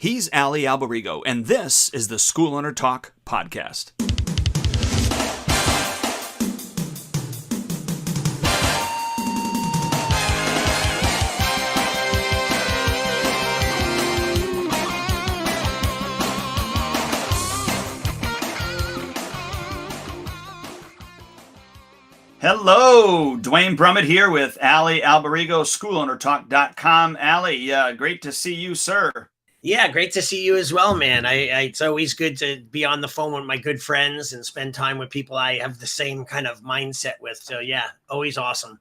He's Ali Alberigo, and this is the School Owner Talk podcast. Hello, Dwayne Brummett here with Ali Alberigo, SchoolOwnerTalk.com. Ali, great to see you, sir. Yeah, great to see you as well, man. It's always good to be on the phone with my good friends and spend time with people I have the same kind of mindset with. So yeah, always awesome.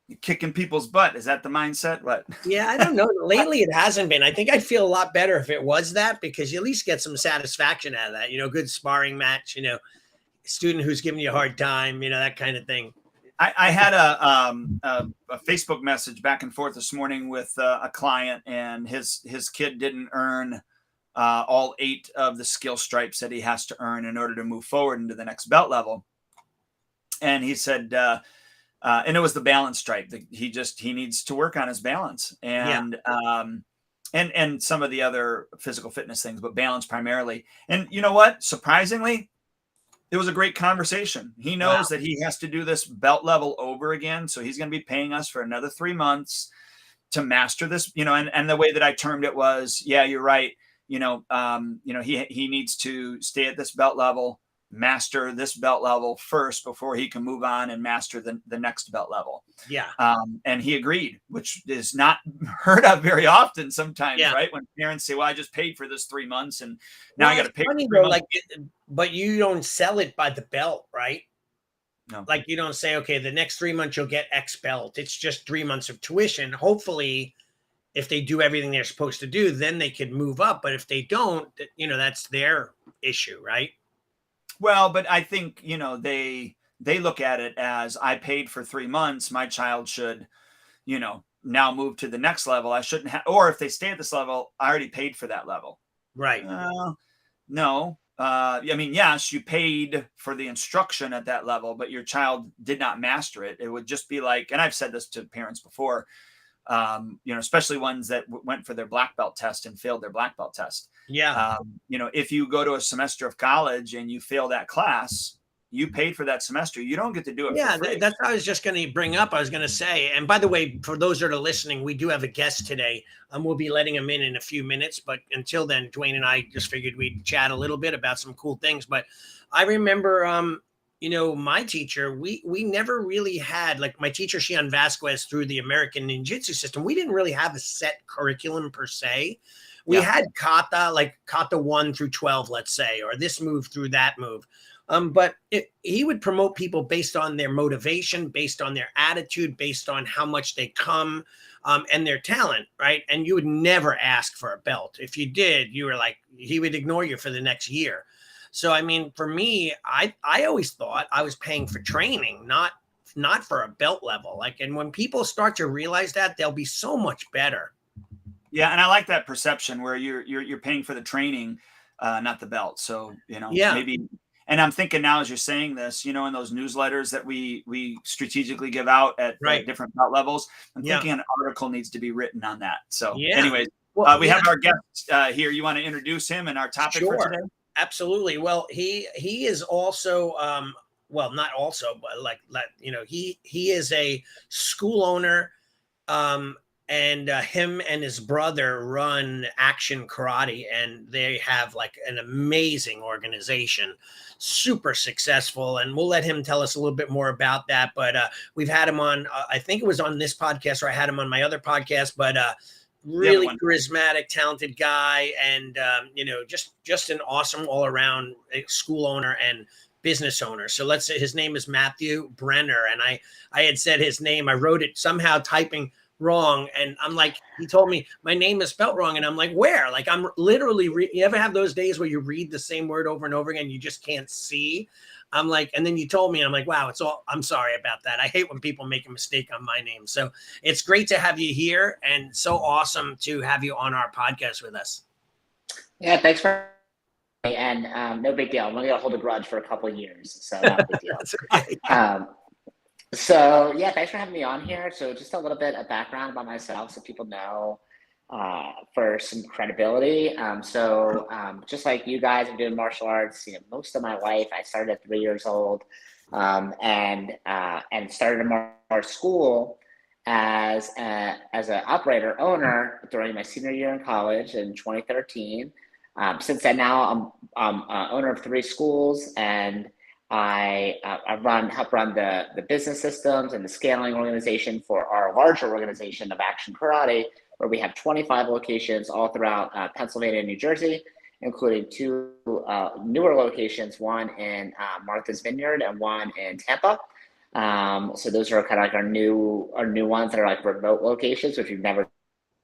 You're kicking people's butt. Is that the mindset? What? Yeah, I don't know. Lately it hasn't been. I think I'd feel a lot better if it was that, because you at least get some satisfaction out of that. Good sparring match, student who's giving you a hard time, that kind of thing. I had a Facebook message back and forth this morning with a client, and his kid didn't earn all 8 of the skill stripes that he has to earn in order to move forward into the next belt level. And he said, and it was the balance stripe. He needs to work on his balance and some of the other physical fitness things, but balance primarily. And you know what? Surprisingly, it was a great conversation. He knows that he has to do this belt level over again. So he's going to be paying us for another 3 months to master this, and the way that I termed it was, yeah, you're right. He needs to stay at this belt level, master this belt level first before he can move on and master the next belt level. Yeah. And he agreed, which is not heard of very often sometimes, right? When parents say, well, I just paid for this 3 months and now I got to pay for 3 months. But you don't sell it by the belt, right? No. Like you don't say, okay, the next 3 months you'll get X belt. It's just 3 months of tuition. Hopefully, if they do everything they're supposed to do, then they could move up. But if they don't, that's their issue, right? Well, but I think, they look at it as, I paid for 3 months. My child should, now move to the next level. I shouldn't have, or if they stay at this level, I already paid for that level. Right. No. Yes, you paid for the instruction at that level, but your child did not master it. It would just be like, and I've said this to parents before, especially ones that went for their black belt test and failed their black belt test. Yeah. If you go to a semester of college and you fail that class, you paid for that semester. You don't get to do it. Yeah, for free. That's what I was just going to bring up. I was going to say, and by the way, for those that are listening, we do have a guest today. We'll be letting him in a few minutes. But until then, Dwayne and I just figured we'd chat a little bit about some cool things. But I remember, my teacher, we never really had, like my teacher, Shion Vasquez, through the American Ninjutsu system. We didn't really have a set curriculum per se. We had kata, like kata 1 through 12, let's say, or this move through that move. But he would promote people based on their motivation, based on their attitude, based on how much they come, and their talent, right? And you would never ask for a belt. If you did, you were like, he would ignore you for the next year. So, I mean, for me, I always thought I was paying for training, not for a belt level. And when people start to realize that, they'll be so much better. Yeah, and I like that perception where you're paying for the training, not the belt. So, maybe. And I'm thinking now, as you're saying this, in those newsletters that we strategically give out at different belt levels, I'm thinking an article needs to be written on that. So anyways, we have our guest here. You want to introduce him and our topic for today? Absolutely. Well, he is also, not also, but he is a school owner, and him and his brother run Action Karate, and they have like an amazing organization, super successful. And we'll let him tell us a little bit more about that. But we've had him on, I think it was on this podcast, or I had him on my other podcast, but really charismatic, talented guy. And, just an awesome all around school owner and business owner. So let's say his name is Matthew Brenner. And I had said his name, I wrote it somehow typing wrong, and I'm like, he told me my name is spelt wrong, and I'm like, where? Like, I'm literally you ever have those days where you read the same word over and over again, you just can't see? I'm like, and then you told me, I'm like, wow, I'm sorry about that. I hate when people make a mistake on my name. So it's great to have you here, and so awesome to have you on our podcast with us. Yeah, thanks for. And no big deal. I'm only gonna hold a grudge for a couple of years, so not a big deal. That's okay. So yeah, thanks for having me on here. So just a little bit of background about myself so people know. for some credibility. Just like you guys are doing martial arts, most of my life, I started at 3 years old, and started a martial arts school as an operator owner during my senior year in college in 2013. Since then, now I'm owner of 3 schools, and I help run the business systems and the scaling organization for our larger organization of Action Karate, where we have 25 locations all throughout Pennsylvania and New Jersey, including 2 newer locations, one in Martha's Vineyard and one in Tampa. So those are kind of like our new ones that are like remote locations, which we've never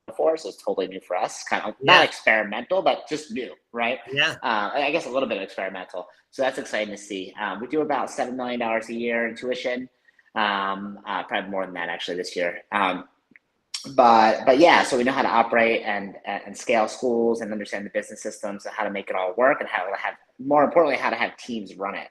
before, so it's totally new for us. Kind of not experimental, but just new, right? Yeah. I guess a little bit experimental. So that's exciting to see. We do about $7 million a year in tuition, probably more than that actually this year. But yeah, so we know how to operate and scale schools and understand the business systems and how to make it all work, and how to have, more importantly, how to have teams run it.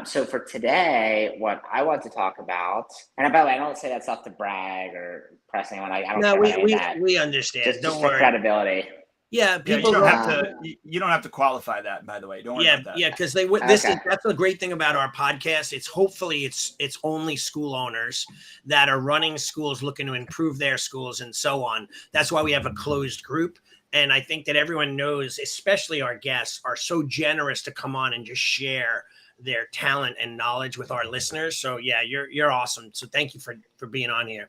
So for today, what I want to talk about, and by the way, I don't say that stuff to brag or press anyone. I don't care about any of that. We understand. Just for credibility. Yeah, people you don't have to qualify that, by the way. Don't worry about that. Yeah, because that's the great thing about our podcast. It's hopefully it's only school owners that are running schools, looking to improve their schools and so on. That's why we have a closed group. And I think that everyone knows, especially our guests, are so generous to come on and just share their talent and knowledge with our listeners. So yeah, you're awesome. So thank you for being on here.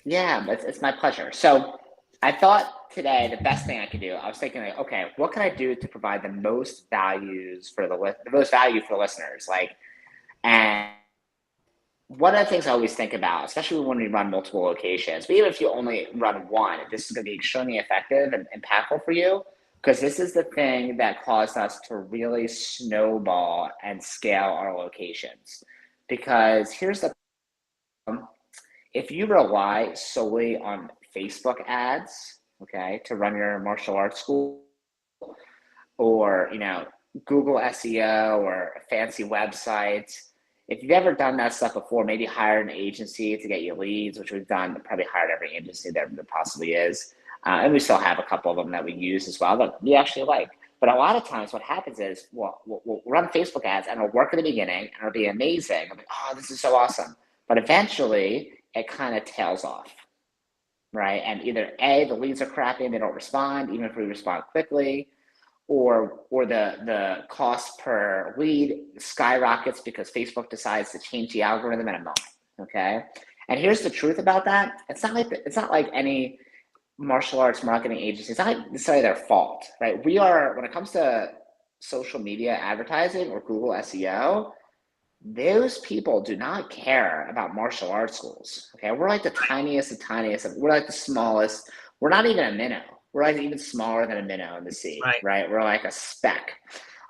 Yeah, it's my pleasure. So I thought today the best thing I could do, I was thinking like, okay, what can I do to provide the most value for the listeners? And one of the things I always think about, especially when we run multiple locations, but even if you only run one, this is going to be extremely effective and impactful for you, because this is the thing that caused us to really snowball and scale our locations. Because here's the problem. If you rely solely on Facebook ads, okay, to run your martial arts school, or Google SEO or fancy websites, if you've ever done that stuff before, maybe hired an agency to get you leads, which we've done, probably hired every agency there possibly is, and we still have a couple of them that we use as well that we actually like. But a lot of times what happens is we'll run Facebook ads and it'll work in the beginning and it'll be amazing. I'm like, oh, this is so awesome. But eventually it kind of tails off, right? And either A, the leads are crappy and they don't respond, even if we respond quickly, or the cost per lead skyrockets because Facebook decides to change the algorithm in a moment, okay? And here's the truth about that. It's not like any martial arts marketing agency. It's not necessarily their fault, right? We are, when it comes to social media advertising or Google SEO, those people do not care about martial arts schools. Okay, we're like the tiniest. We're like the smallest. We're not even a minnow. We're like even smaller than a minnow in the sea, right? We're like a speck.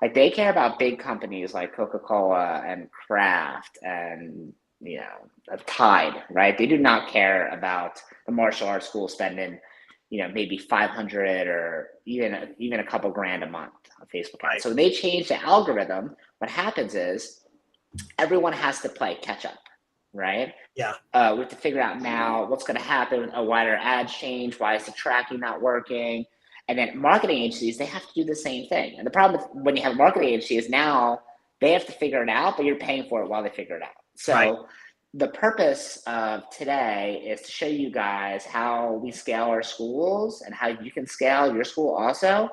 Like they care about big companies like Coca-Cola and Kraft and Tide, right? They do not care about the martial arts school spending, maybe 500 or even a couple grand a month on Facebook. Right. So when they change the algorithm, what happens is everyone has to play catch up, right? Yeah. We have to figure out now what's going to happen. Why are ads change? Why is the tracking not working? And then marketing agencies, they have to do the same thing. And the problem with when you have a marketing agency is now they have to figure it out, but you're paying for it while they figure it out. So the purpose of today is to show you guys how we scale our schools and how you can scale your school also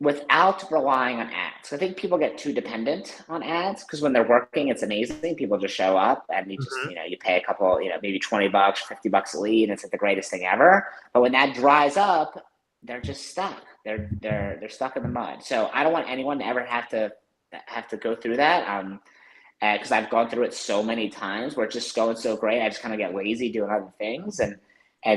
without relying on ads. I think people get too dependent on ads because when they're working, it's amazing. People just show up and you just, you pay a couple, maybe $20, $50 a lead, and it's like the greatest thing ever. But when that dries up, they're just stuck. They're stuck in the mud. So I don't want anyone to ever have to go through that. Because I've gone through it so many times where it's just going so great. I just kind of get lazy doing other things. And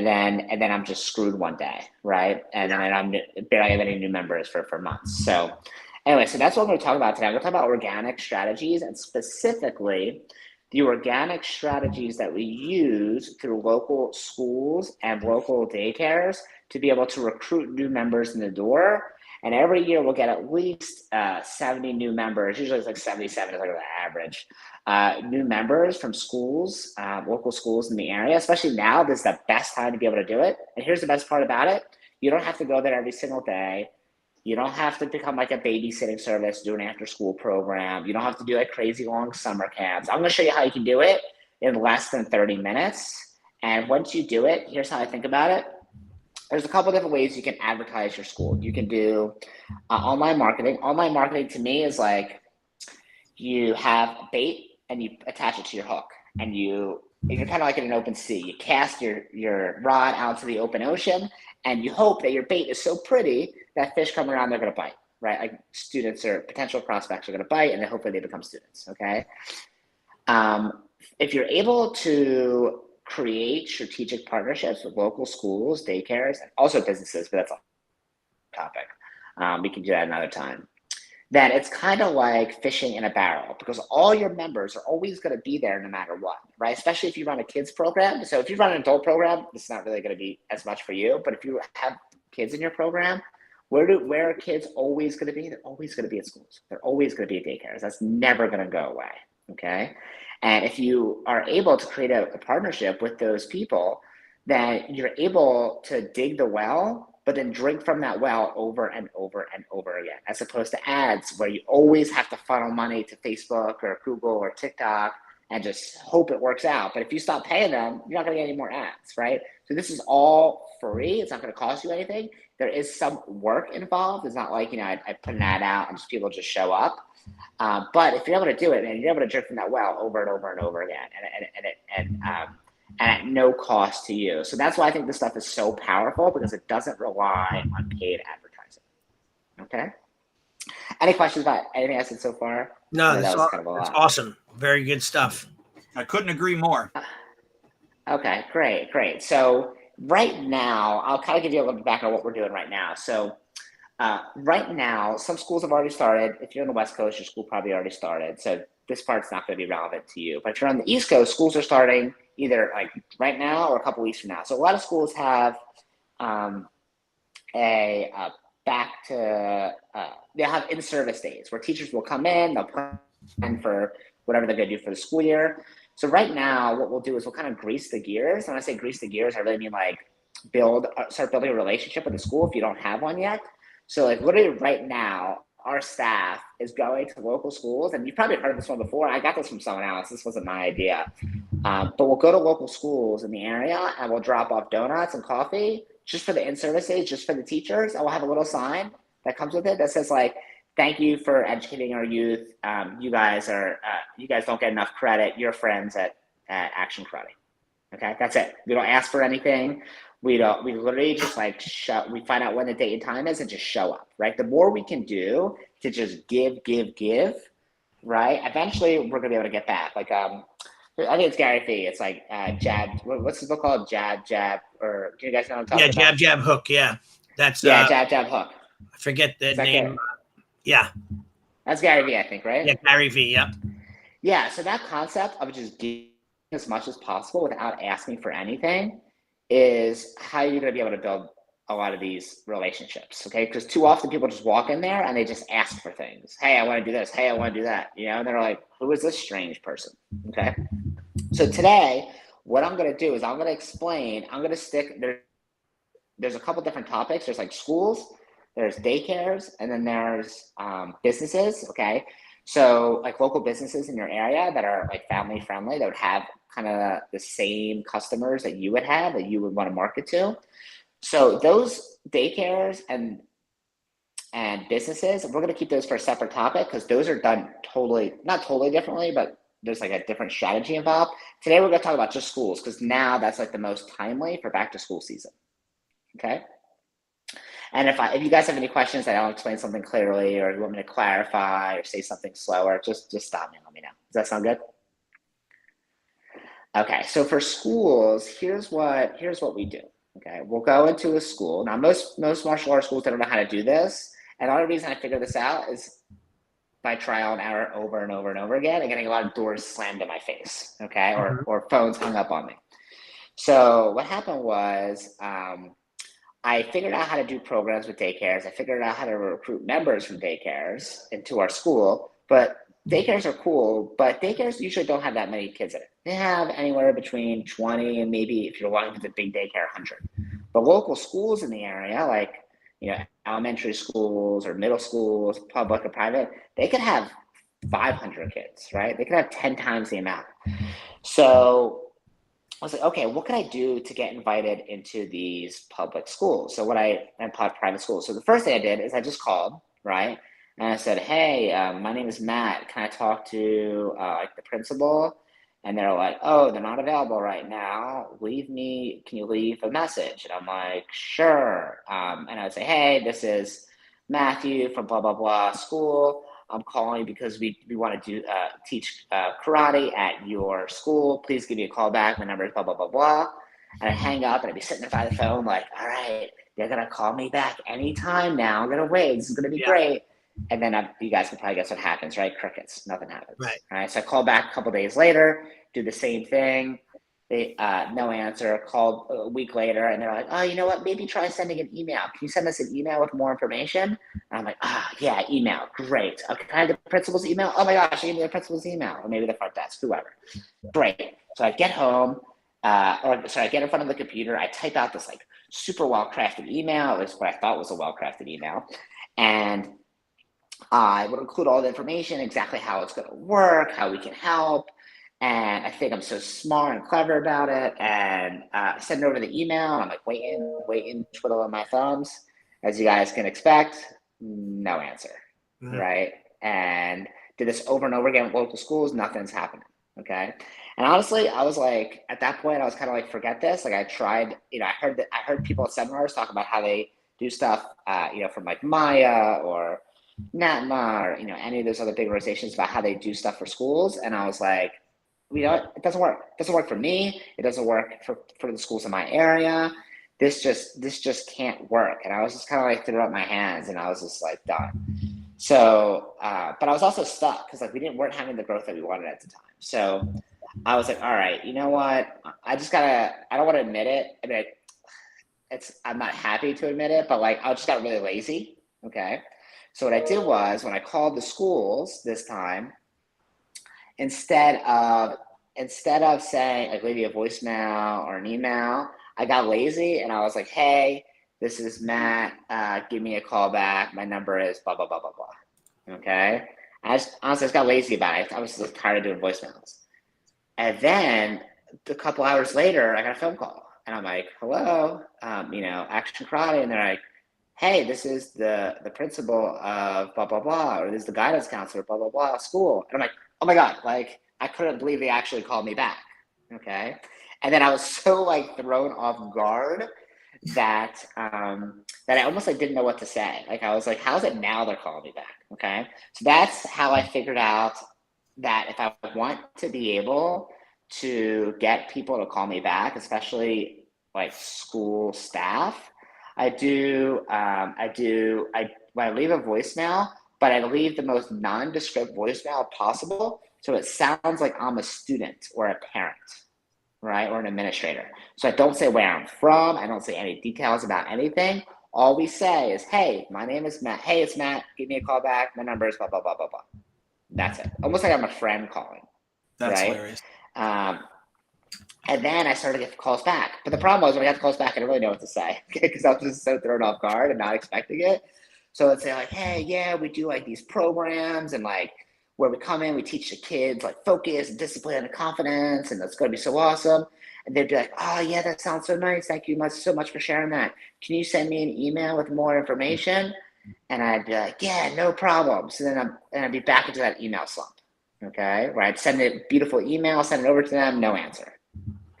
then I'm just screwed one day, right? And then I'm barely have any new members for months. So anyway, so that's what I'm going to talk about today. I'm going to talk about organic strategies, and specifically the organic strategies that we use through local schools and local daycares to be able to recruit new members in the door And every year we'll get at least 70 new members. Usually it's like 77 is like the average. New members from schools, local schools in the area. Especially now, this is the best time to be able to do it. And here's the best part about it. You don't have to go there every single day. You don't have to become like a babysitting service, do an after school program. You don't have to do like crazy long summer camps. I'm going to show you how you can do it in less than 30 minutes. And once you do it, here's how I think about it. There's a couple different ways you can advertise your school. You can do online marketing. Online marketing to me is like you have a bait and you attach it to your hook, and you're kind of like in an open sea. You cast your rod out to the open ocean, and you hope that your bait is so pretty that fish come around, they're going to bite, right? Like students or potential prospects are going to bite, and then hopefully they become students, okay? If you're able to create strategic partnerships with local schools, daycares, and also businesses, but that's a topic. We can do that another time. Then it's kind of like fishing in a barrel, because all your members are always going to be there no matter what, right? Especially if you run a kids program. So if you run an adult program, it's not really going to be as much for you. But if you have kids in your program, where are kids always going to be? They're always going to be at schools. They're always going to be at daycares. That's never going to go away, okay? And if you are able to create a partnership with those people, then you're able to dig the well, but then drink from that well over and over and over again, as opposed to ads where you always have to funnel money to Facebook or Google or TikTok and just hope it works out. But if you stop paying them, you're not going to get any more ads, right? So this is all free. It's not going to cost you anything. There is some work involved. It's not like, I put an ad out and just people just show up. But if you're able to do it, and you're able to drink from that well over and over and over again, and at no cost to you. So that's why I think this stuff is so powerful, because it doesn't rely on paid advertising. Okay. Any questions about anything I said so far? No, that's awesome. Very good stuff. I couldn't agree more. Okay, great. So right now, I'll kind of give you a little bit back on what we're doing right now. So right now, some schools have already started. If you're on the West Coast, your school probably already started. So this part's not going to be relevant to you. But if you're on the East Coast, schools are starting either like right now or a couple weeks from now. So a lot of schools have they'll have in-service days where teachers will come in, they'll plan for whatever they're going to do for the school year. So right now, what we'll do is we'll kind of grease the gears. And when I say grease the gears, I really mean like start building a relationship with the school if you don't have one yet. So like literally right now, our staff is going to local schools, and you've probably heard this one before. I got this from someone else. This wasn't my idea. But we'll go to local schools in the area, and we'll drop off donuts and coffee just for the in-service days, just for the teachers. And we'll have a little sign that comes with it that says like, "Thank you for educating our youth. You guys don't get enough credit. You're friends at Action Credit." Okay, that's it. We don't ask for anything. We literally just like we find out when the date and time is and just show up, right? The more we can do to just give, right? Eventually we're gonna be able to get back. Like I think it's Gary Vee. It's like jab. What's his book called? Jab, or do you guys know what I'm talking about? Yeah, jab, hook. Yeah, that's jab, hook. I forget the name. Yeah, that's Gary Vee, I think, right? Yeah, Gary Vee. Yep. Yeah. So that concept of just giving as much as possible without asking for anything is how you're going to be able to build a lot of these relationships, okay? Because too often people just walk in there and they just ask for things. Hey, I want to do this. Hey, I want to do that. And they're like, who is this strange person? Okay. So today, what I'm going to do is I'm going to explain, I'm going to stick, there's a couple different topics. There's like schools, there's daycares, and then there's businesses, okay? So like local businesses in your area that are like family friendly, that would have kind of the same customers that you would have, that you would want to market to. So those daycares and businesses, we're going to keep those for a separate topic, because those are done not totally differently, but there's like a different strategy involved. Today, we're going to talk about just schools, because now that's like the most timely for back to school season. Okay. And if you guys have any questions that I don't explain something clearly, or you want me to clarify or say something slower, just stop me and let me know. Does that sound good? Okay, so for schools, here's what we do. Okay, we'll go into a school. Now, most martial arts schools don't know how to do this, and the only reason I figured this out is by trial and error over and over and over again, and getting a lot of doors slammed in my face. Okay, or phones hung up on me. So what happened was I figured out how to do programs with daycares. I figured out how to recruit members from daycares into our school. But daycares are cool, but daycares usually don't have that many kids in it. They have anywhere between 20 and maybe, if you're lucky with a big daycare, 100. But local schools in the area, like, elementary schools or middle schools, public or private, they could have 500 kids, right? They could have 10 times the amount. So I was like, okay, what can I do to get invited into these public schools? So and private schools. So the first thing I did is I just called, right? And I said, hey, my name is Matt. Can I talk to like the principal? And they're like, oh, they're not available right now. Can you leave a message? And I'm like, sure. And I would say, hey, this is Matthew from blah, blah, blah school. I'm calling because we want to teach karate at your school. Please give me a call back. My number is blah, blah, blah, blah. And I'd hang up and I'd be sitting there by the phone like, all right, they're going to call me back anytime now. I'm going to wait. This is going to be great. And then you guys can probably guess what happens, right? Crickets. Nothing happens. Right. All right. So I call back a couple days later, do the same thing. They no answer. Called a week later, and they're like, "Oh, you know what? Maybe try sending an email. Can you send us an email with more information?" And I'm like, yeah, email. Great. Okay, can I have the principal's email? Oh my gosh, give me the principal's email, or maybe the front desk, whoever. Great. So I get home, I get in front of the computer. I type out this like super well-crafted email. It was what I thought was a well-crafted email, and I would include all the information, exactly how it's going to work, how we can help. And I think I'm so smart and clever about it. And I send it over the email. And I'm like, waiting, twiddling my thumbs. As you guys can expect, no answer, right? And did this over and over again with local schools. Nothing's happening, okay? And honestly, I was like, at that point, I was kind of like, forget this. Like I tried, I heard people at seminars talk about how they do stuff, from like Maya or NATMA or, any of those other big organizations about how they do stuff for schools. And I was like, it doesn't work. It doesn't work for me. It doesn't work for the schools in my area. This just can't work. And I was just kind of like threw up my hands and I was just like done. So, but I was also stuck because like weren't having the growth that we wanted at the time. So I was like, all right, you know what? I don't want to admit it. I mean, I'm not happy to admit it, but like I just got really lazy. Okay. So what I did was when I called the schools this time, instead of saying like leave you a voicemail or an email, I got lazy and I was like, hey, this is Matt. Give me a call back. My number is blah, blah, blah, blah, blah. Okay. I just got lazy about it. I was just tired of doing voicemails. And then a couple hours later, I got a phone call and I'm like, hello, Action Karate. And they're like, hey, this is the principal of blah, blah, blah, or this is the guidance counselor, blah, blah, blah, school. And I'm like, oh my God, like I couldn't believe they actually called me back. Okay. And then I was so like thrown off guard that I almost like didn't know what to say. Like I was like, how's it now they're calling me back? Okay. So that's how I figured out that if I want to be able to get people to call me back, especially like school staff, I leave a voicemail, but I leave the most nondescript voicemail possible. So it sounds like I'm a student or a parent, right? Or an administrator. So I don't say where I'm from. I don't say any details about anything. All we say is, hey, my name is Matt. Hey, it's Matt. Give me a call back. My number is blah, blah, blah, blah, blah. That's it. Almost like I'm a friend calling. That's right? hilarious. And then I started to get calls back. But the problem was when I got the calls back, I didn't really know what to say because I was just so thrown off guard and not expecting it. So let's say like, hey, yeah, we do like these programs and like where we come in, we teach the kids like focus and discipline and confidence, and that's going to be so awesome. And they'd be like, oh yeah, that sounds so nice. Thank you so much for sharing that. Can you send me an email with more information? And I'd be like, yeah, no problem. So then I'd be back into that email slump. Okay, where I'd send a beautiful email, send it over to them, no answer.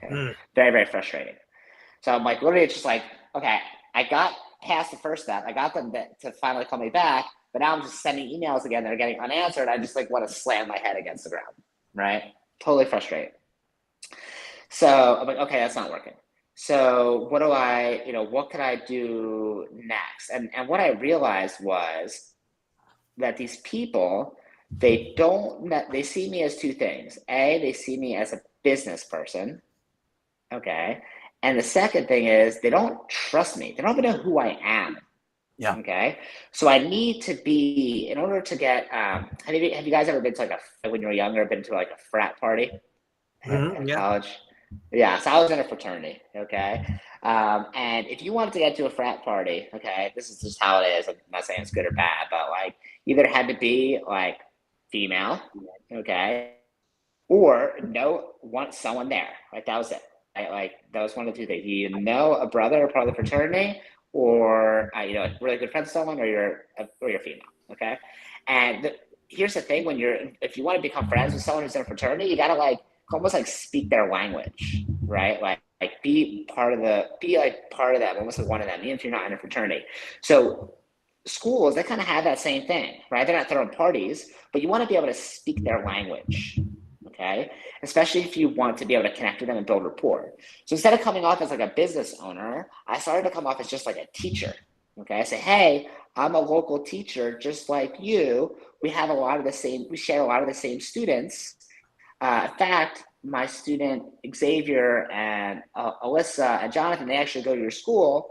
Okay, very, very frustrating. So I'm like, literally, it's just like, okay, I got past the first step. I got them to finally call me back, but now I'm just sending emails again that are getting unanswered. I just like want to slam my head against the ground, right? Totally frustrated. So I'm like, okay, that's not working. So what could I do next? And what I realized was that these people, they see me as two things. A, they see me as a business person, okay? And the second thing is they don't trust me. They don't even know who I am. Yeah. Okay. So I need to be, in order to get, have you guys ever been to like when you were younger, been to like a frat party at Yeah. college? Yeah. So I was in a fraternity. Okay. And if you wanted to get to a frat party, okay, this is just how it is. I'm not saying it's good or bad, but like either had to be like female, okay, or want someone there. Like that was it. Like that was one of the two things. You know a brother or part of the fraternity, or a really good friend with someone, or you're female. Okay, and here's the thing: if you want to become friends with someone who's in a fraternity, you gotta like almost like speak their language, right? Like be like part of them, almost like one of them, even if you're not in a fraternity. So schools, they kind of have that same thing, right? They're not throwing parties, but you want to be able to speak their language. Okay, especially if you want to be able to connect with them and build rapport. So instead of coming off as like a business owner, I started to come off as just like a teacher. Okay, I say, hey, I'm a local teacher just like you. We share a lot of the same students. In fact, my student Xavier and Alyssa and Jonathan, they actually go to your school,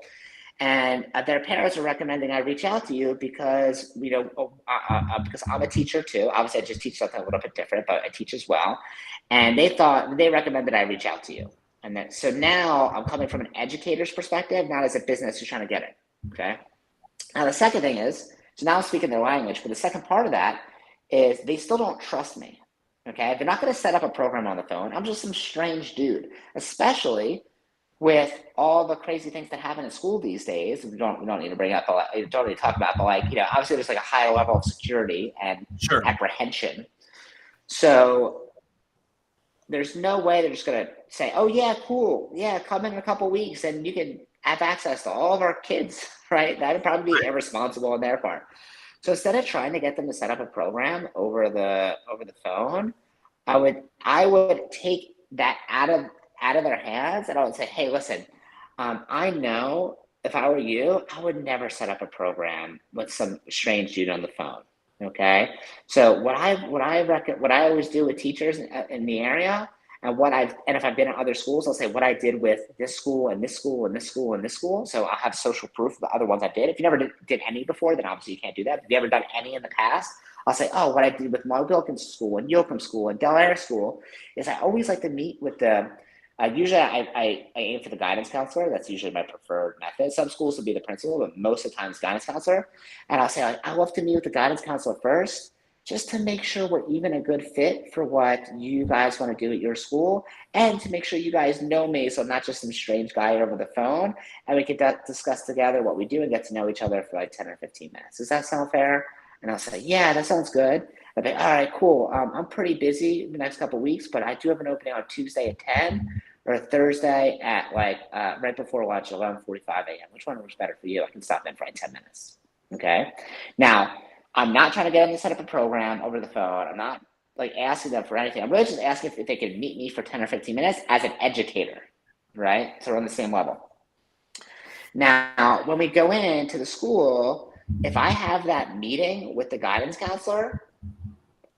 and their parents are recommending I reach out to you because because I'm a teacher too. Obviously, I just teach something a little bit different, but I teach as well. And they recommended I reach out to you. And then so now I'm coming from an educator's perspective, not as a business who's trying to get it. Okay. Now the second thing is, so now I'm speaking their language, but the second part of that is they still don't trust me. Okay, they're not going to set up a program on the phone. I'm just some strange dude, especially with all the crazy things that happen in school these days. We don't need to bring up, we don't need to talk about, but like, obviously there's like a high level of security and Sure. apprehension. So there's no way they're just going to say, oh yeah, cool. Yeah, come in a couple weeks and you can have access to all of our kids, right? That'd probably be irresponsible on their part. So instead of trying to get them to set up a program over the phone, I would take that out of their hands, and I would say, hey, listen, I know if I were you, I would never set up a program with some strange dude on the phone. Okay, so what I always do with teachers in the area, and if I've been in other schools, I'll say what I did with this school and this school and this school and this school. So I'll have social proof of the other ones I did. If you never did any before, then obviously you can't do that. If you ever done any in the past, I'll say, oh, what I did with Mo Wilkins School and Yoakum School and Del Air School is I always like to meet with usually I aim for the guidance counselor. That's usually my preferred method. Some schools will be the principal, but most of the time it's guidance counselor. And I'll say, like, I love to meet with the guidance counselor first, just to make sure we're even a good fit for what you guys want to do at your school, and to make sure you guys know me, so I'm not just some strange guy over the phone, and we can discuss together what we do and get to know each other for like 10 or 15 minutes. Does that sound fair? And I'll say, yeah, that sounds good. I'll be, all right, cool. I'm pretty busy the next couple of weeks, but I do have an opening on Tuesday at 10 or Thursday at like right before lunch, 11:45 a.m. Which one works better for you? I can stop in for like 10 minutes. Okay. Now, I'm not trying to get them to set up a program over the phone. I'm not like asking them for anything. I'm really just asking if they could meet me for 10 or 15 minutes as an educator, right? So we're on the same level. Now, when we go into the school, if I have that meeting with the guidance counselor,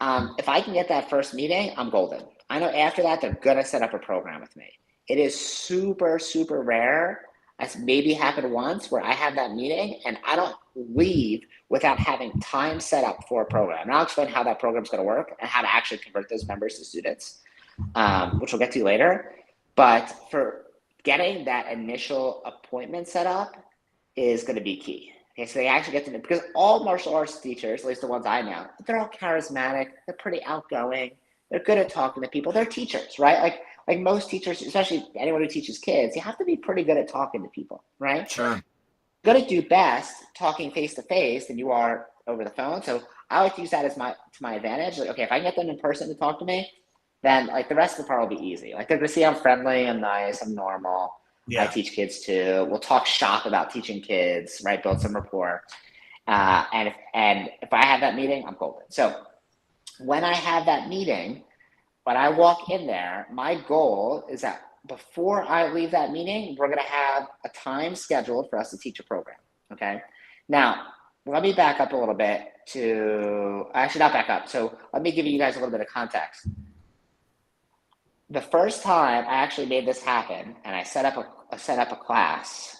if I can get that first meeting, I'm golden. I know after that, they're going to set up a program with me. It is super, super rare. It's maybe happened once where I have that meeting and I don't leave without having time set up for a program. And I'll explain how that program is going to work and how to actually convert those members to students, which we'll get to later. But for getting that initial appointment set up is going to be key. Okay, so they actually get to know, because all martial arts teachers, at least the ones I know, they're all charismatic, they're pretty outgoing, they're good at talking to people, they're teachers, right? Like most teachers, especially anyone who teaches kids, you have to be pretty good at talking to people, right? Sure. You're going to do best talking face to face than you are over the phone. So I like to use that as to my advantage. Like, okay, if I can get them in person to talk to me, then like the rest of the part will be easy. Like they're going to see I'm friendly, I'm nice, I'm normal. Yeah. I teach kids too. We'll talk shop about teaching kids, right? Build some rapport. And if I have that meeting, I'm golden. So when I have that meeting, when I walk in there, my goal is that before I leave that meeting, we're going to have a time scheduled for us to teach a program. Okay. Now, let me back up a little bit I should not back up. So let me give you guys a little bit of context. the first time I actually made this happen and I set up a class,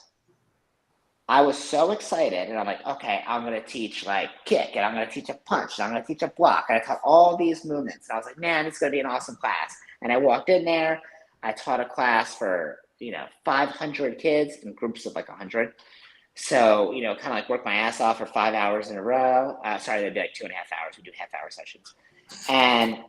I was so excited, and I'm like, okay, I'm gonna teach like kick, and I'm gonna teach a punch, and I'm gonna teach a block, and I taught all these movements, and I was like, man, it's gonna be an awesome class. And I walked in there, I taught a class for 500 kids in groups of like 100. So kind of like work my ass off for 5 hours in a row. Sorry, that'd be like 2.5 hours. We do half-hour sessions, and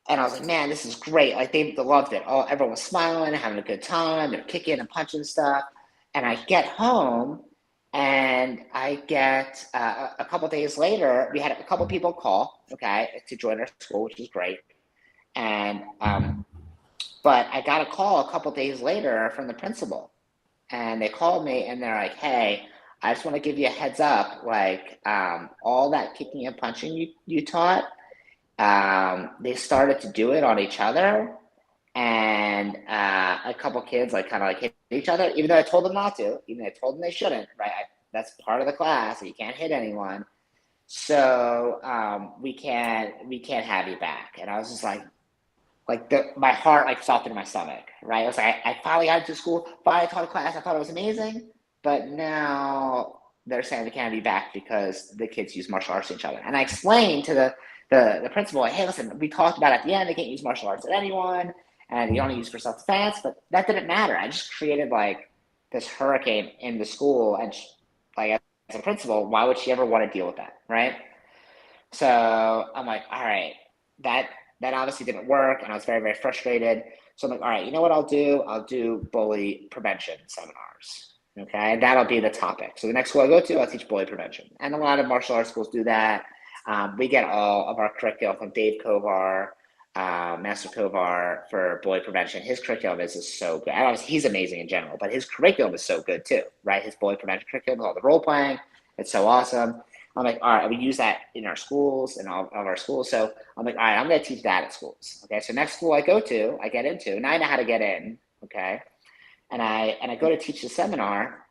and I was like, man, this is great. Like they loved it. Oh, everyone was smiling, having a good time. They're kicking and punching stuff. And I get home, and I get a couple days later, we had a couple people call, okay, to join our school, which is great. And but I got a call a couple days later from the principal, and they called me, and they're like, hey, I just want to give you a heads up, like all that kicking and punching you taught, they started to do it on each other, and a couple kids like kind of like hit each other, even though I told them not to, even though I told them they shouldn't, right? That's part of the class, you can't hit anyone. So we can't have you back. And I was just like my heart like felt in my stomach, right? I was like, I finally got to school, finally taught a class, I thought it was amazing, but now they're saying we can't have you back because the kids use martial arts to each other. And I explained to the principal, like, hey, listen, we talked about at the end, they can't use martial arts at anyone, and you only use for self-defense, but that didn't matter. I just created like this hurricane in the school, and like as a principal, why would she ever want to deal with that, right? So I'm like, all right, that obviously didn't work, and I was very, very frustrated. So I'm like, all right, you know what I'll do? I'll do bully prevention seminars. Okay, and that'll be the topic. So the next school I go to, I'll teach bully prevention. And a lot of martial arts schools do that. We get all of our curriculum from Dave Kovar, Master Kovar, for bully prevention. His curriculum is so good. Obviously, he's amazing in general, but his curriculum is so good too, right? His bully prevention curriculum, all the role playing, it's so awesome. I'm like, all right, we use that in our schools and all of our schools. So I'm like, all right, I'm going to teach that at schools. Okay, so next school I go to, I get into, now I know how to get in. Okay, and I go to teach the seminar,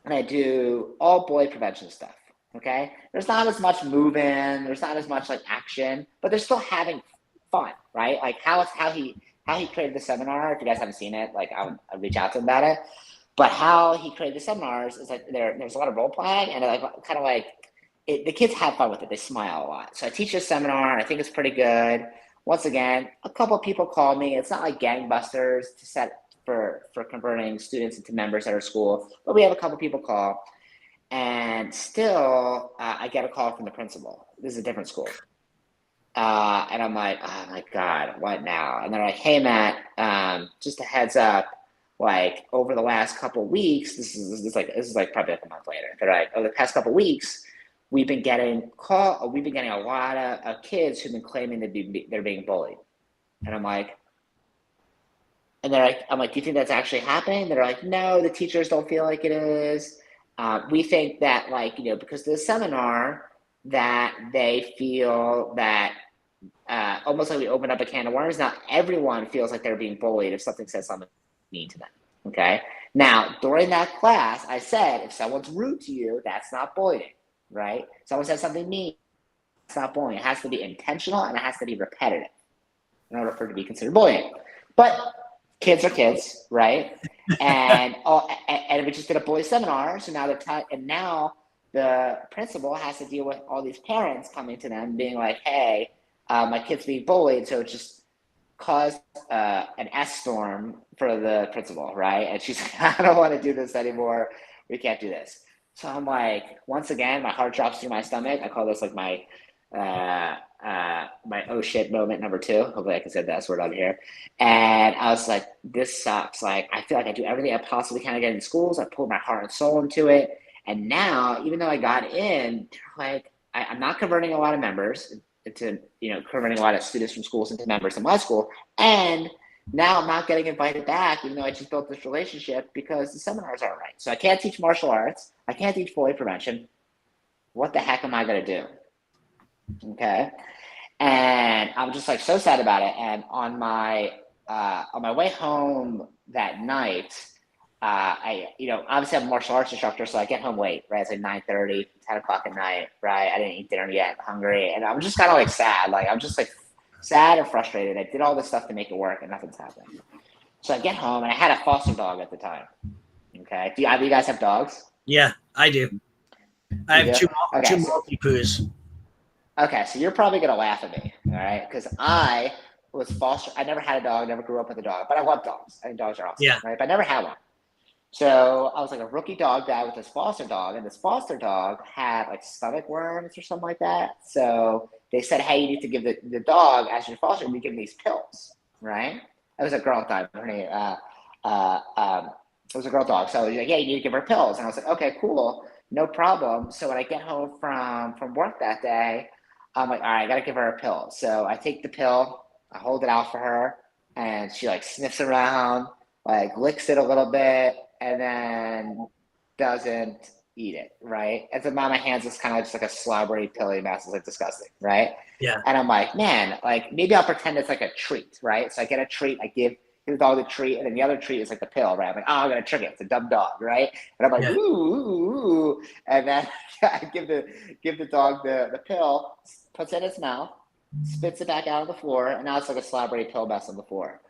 and I do all bully prevention stuff. Okay, there's not as much moving, there's not as much like action, but they're still having fun, right? Like how he created the seminar. If you guys haven't seen it, like I'll reach out to him about it. But how he created the seminars is like there's a lot of role playing, and like kind of like the kids have fun with it. They smile a lot. So I teach this seminar. I think it's pretty good. Once again, a couple of people call me. It's not like gangbusters to set for converting students into members at our school, but we have a couple of people call, and still I get a call from the principal. This is a different school. And I'm like, oh my God, what now? And they're like, hey, Matt, just a heads up, like over the last couple of weeks, this is like probably like a month later. They're like, over the past couple of weeks, we've been getting a lot of kids who've been claiming they're being bullied. And I'm like, do you think that's actually happening? They're like, no, the teachers don't feel like it is. We think that because of the seminar, that they feel that almost like we opened up a can of worms. Now everyone feels like they're being bullied if something says something mean to them. Okay. Now during that class, I said, if someone's rude to you, that's not bullying, right? Someone says something mean, it's not bullying. It has to be intentional, and it has to be repetitive in order for it to be considered bullying. But kids are kids, right? And we just did a bully seminar, so now now the principal has to deal with all these parents coming to them being like, hey, my kid's being bullied. So it just caused an S storm for the principal, right? And she's like, I don't want to do this anymore. We can't do this. So I'm like, once again, my heart drops through my stomach. I call this like my oh shit moment number 2. Hopefully I can say that word on here. And I was like, this sucks. Like, I feel like I do everything I possibly can to get in schools. I put my heart and soul into it. And now, even though I got in, like, I'm not converting a lot of members into, converting a lot of students from schools into members in my school. And now I'm not getting invited back, even though I just built this relationship, because the seminars aren't right. So I can't teach martial arts. I can't teach bully prevention. What the heck am I going to do? Okay. And I'm just like so sad about it. And on my way home that night, obviously I'm a martial arts instructor, so I get home late, right? It's like 9:30, 10 o'clock at night, right? I didn't eat dinner yet, hungry. And I'm just kind of like sad. Like, I'm just like sad and frustrated. I did all this stuff to make it work, and nothing's happening. So I get home, and I had a foster dog at the time. Okay. Do either of you guys have dogs? Yeah, I do. I have two Maltese. Okay, so you're probably gonna laugh at me, all right? Because I was foster. I never had a dog, never grew up with a dog, but I love dogs. I think dogs are awesome, right? But I never had one. So I was like a rookie dog dad with this foster dog, and this foster dog had like stomach worms or something like that. So they said, hey, you need to give the dog, as your foster, you give him these pills, right? It was a girl dog. Her name, it was a girl dog. So he's like, yeah, you need to give her pills. And I was like, okay, cool, no problem. So when I get home from work that day, I'm like, all right, I gotta give her a pill. So I take the pill, I hold it out for her, and she like sniffs around, like licks it a little bit, and then doesn't eat it, right? And so now my hands is kind of just like a slobbery, pilly mess. It's like disgusting, right? Yeah. And I'm like, man, like maybe I'll pretend it's like a treat, right? So I get a treat, I give the dog the treat, and then the other treat is like the pill, right? I'm like, oh, I'm gonna trick it. It's a dumb dog, right? And I'm like, ooh, and then I give the dog the pill, puts it in its mouth, spits it back out on the floor, and now it's like a slobbery pill mess on the floor.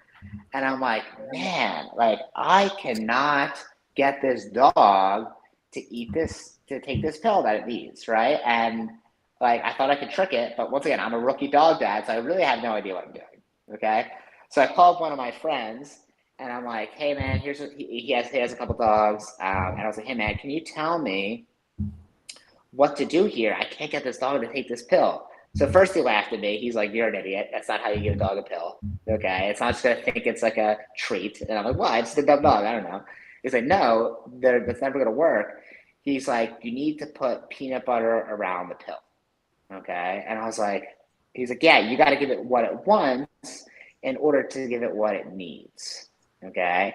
And I'm like, man, like I cannot get this dog to eat this, to take this pill that it needs, right? And like I thought I could trick it, but once again, I'm a rookie dog dad, so I really have no idea what I'm doing. Okay, so I called one of my friends, and I'm like, hey man, here's what he has a couple dogs, and I was like, hey man, can you tell me what to do here? I can't get this dog to take this pill. So first he laughed at me. He's like, you're an idiot. That's not how you give a dog a pill. Okay. It's not just going to think it's like a treat. And I'm like, why? It's just a dumb dog. I don't know. He's like, no, that's never going to work. He's like, you need to put peanut butter around the pill. Okay. And I was like, he's like, yeah, you got to give it what it wants in order to give it what it needs. Okay.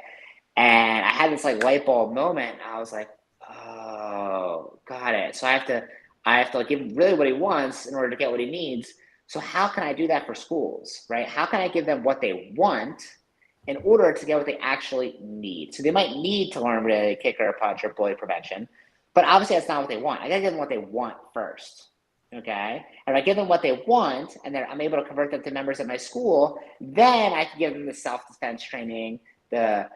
And I had this like light bulb moment. I was like, oh, got it. So I have to like give him really what he wants in order to get what he needs. So how can I do that for schools, right? How can I give them what they want in order to get what they actually need? So they might need to learn really kick or punch or bully prevention, but obviously that's not what they want. I gotta give them what they want first, okay? And if I give them what they want, and then I'm able to convert them to members of my school, then I can give them the self-defense training, the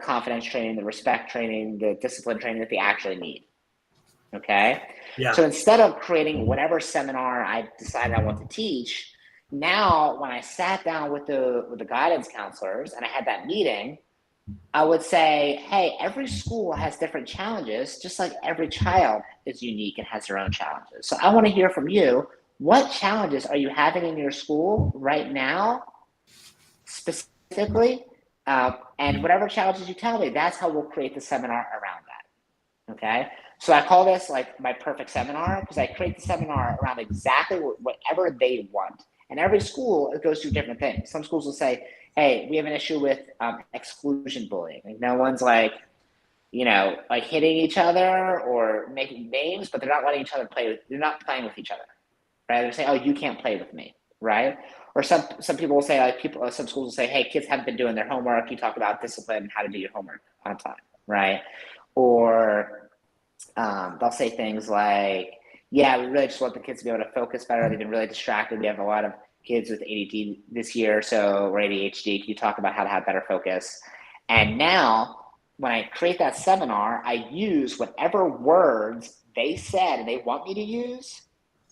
confidence training, the respect training, the discipline training that they actually need. Okay. Yeah. So instead of creating whatever seminar I decided I want to teach, now when I sat down with the guidance counselors and I had that meeting, I would say, hey, every school has different challenges, just like every child is unique and has their own challenges. So I want to hear from you. What challenges are you having in your school right now, specifically? And whatever challenges you tell me, that's how we'll create the seminar around that. Okay. So I call this like my perfect seminar, because I create the seminar around exactly whatever they want. And every school, it goes through different things. Some schools will say, hey, we have an issue with exclusion bullying. Like no one's like, like hitting each other or making names, but they're not letting each other play. They're not playing with each other, right? They're saying, oh, you can't play with me, right? Or some people will say, like some schools will say, hey, kids haven't been doing their homework. You talk about discipline and how to do your homework on time, right? Or they'll say things like, yeah, we really just want the kids to be able to focus better. They've been really distracted. We have a lot of kids with ADD this year, or ADHD. Can you talk about how to have better focus? And now when I create that seminar, I use whatever words they said and they want me to use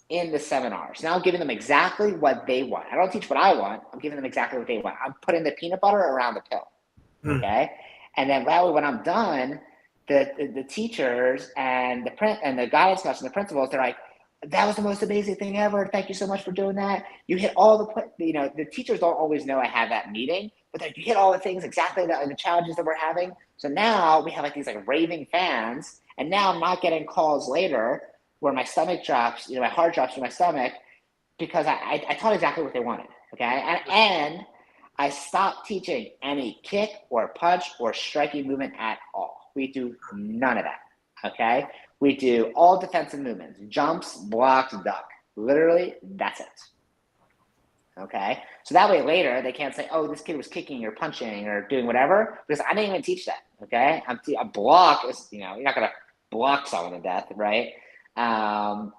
in the seminar. So now I'm giving them exactly what they want. I don't teach what I want. I'm giving them exactly what they want. I'm putting the peanut butter around the pill. Okay. And then that way, when I'm done, the teachers and the guidance counselors and the principals, they're like, that was the most amazing thing ever. Thank you so much for doing that. You hit all the teachers don't always know I have that meeting, but you hit all the things exactly, the challenges that we're having. So now we have like these like raving fans, and now I'm not getting calls later where my stomach drops, my heart drops in my stomach, because I taught exactly what they wanted. Okay. And I stopped teaching any kick or punch or striking movement at all. We do none of that, okay? We do all defensive movements, jumps, blocks, duck. Literally, that's it, okay? So that way later, they can't say, oh, this kid was kicking or punching or doing whatever, because I didn't even teach that, okay? A block is, you're not going to block someone to death, right? And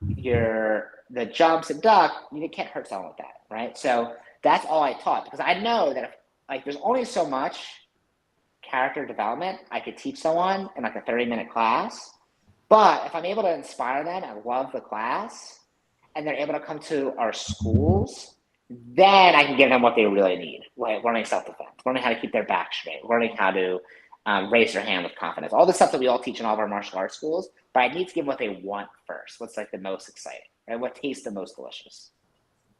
the jumps and duck, you can't hurt someone with that, right? So that's all I taught, because I know that if, like, there's only so much character development I could teach someone in like a 30-minute class. But if I'm able to inspire them and love the class, and they're able to come to our schools, then I can give them what they really need, like learning self-defense, learning how to keep their back straight, learning how to raise their hand with confidence, all the stuff that we all teach in all of our martial arts schools. But I need to give them what they want first, what's like the most exciting, right? What tastes the most delicious,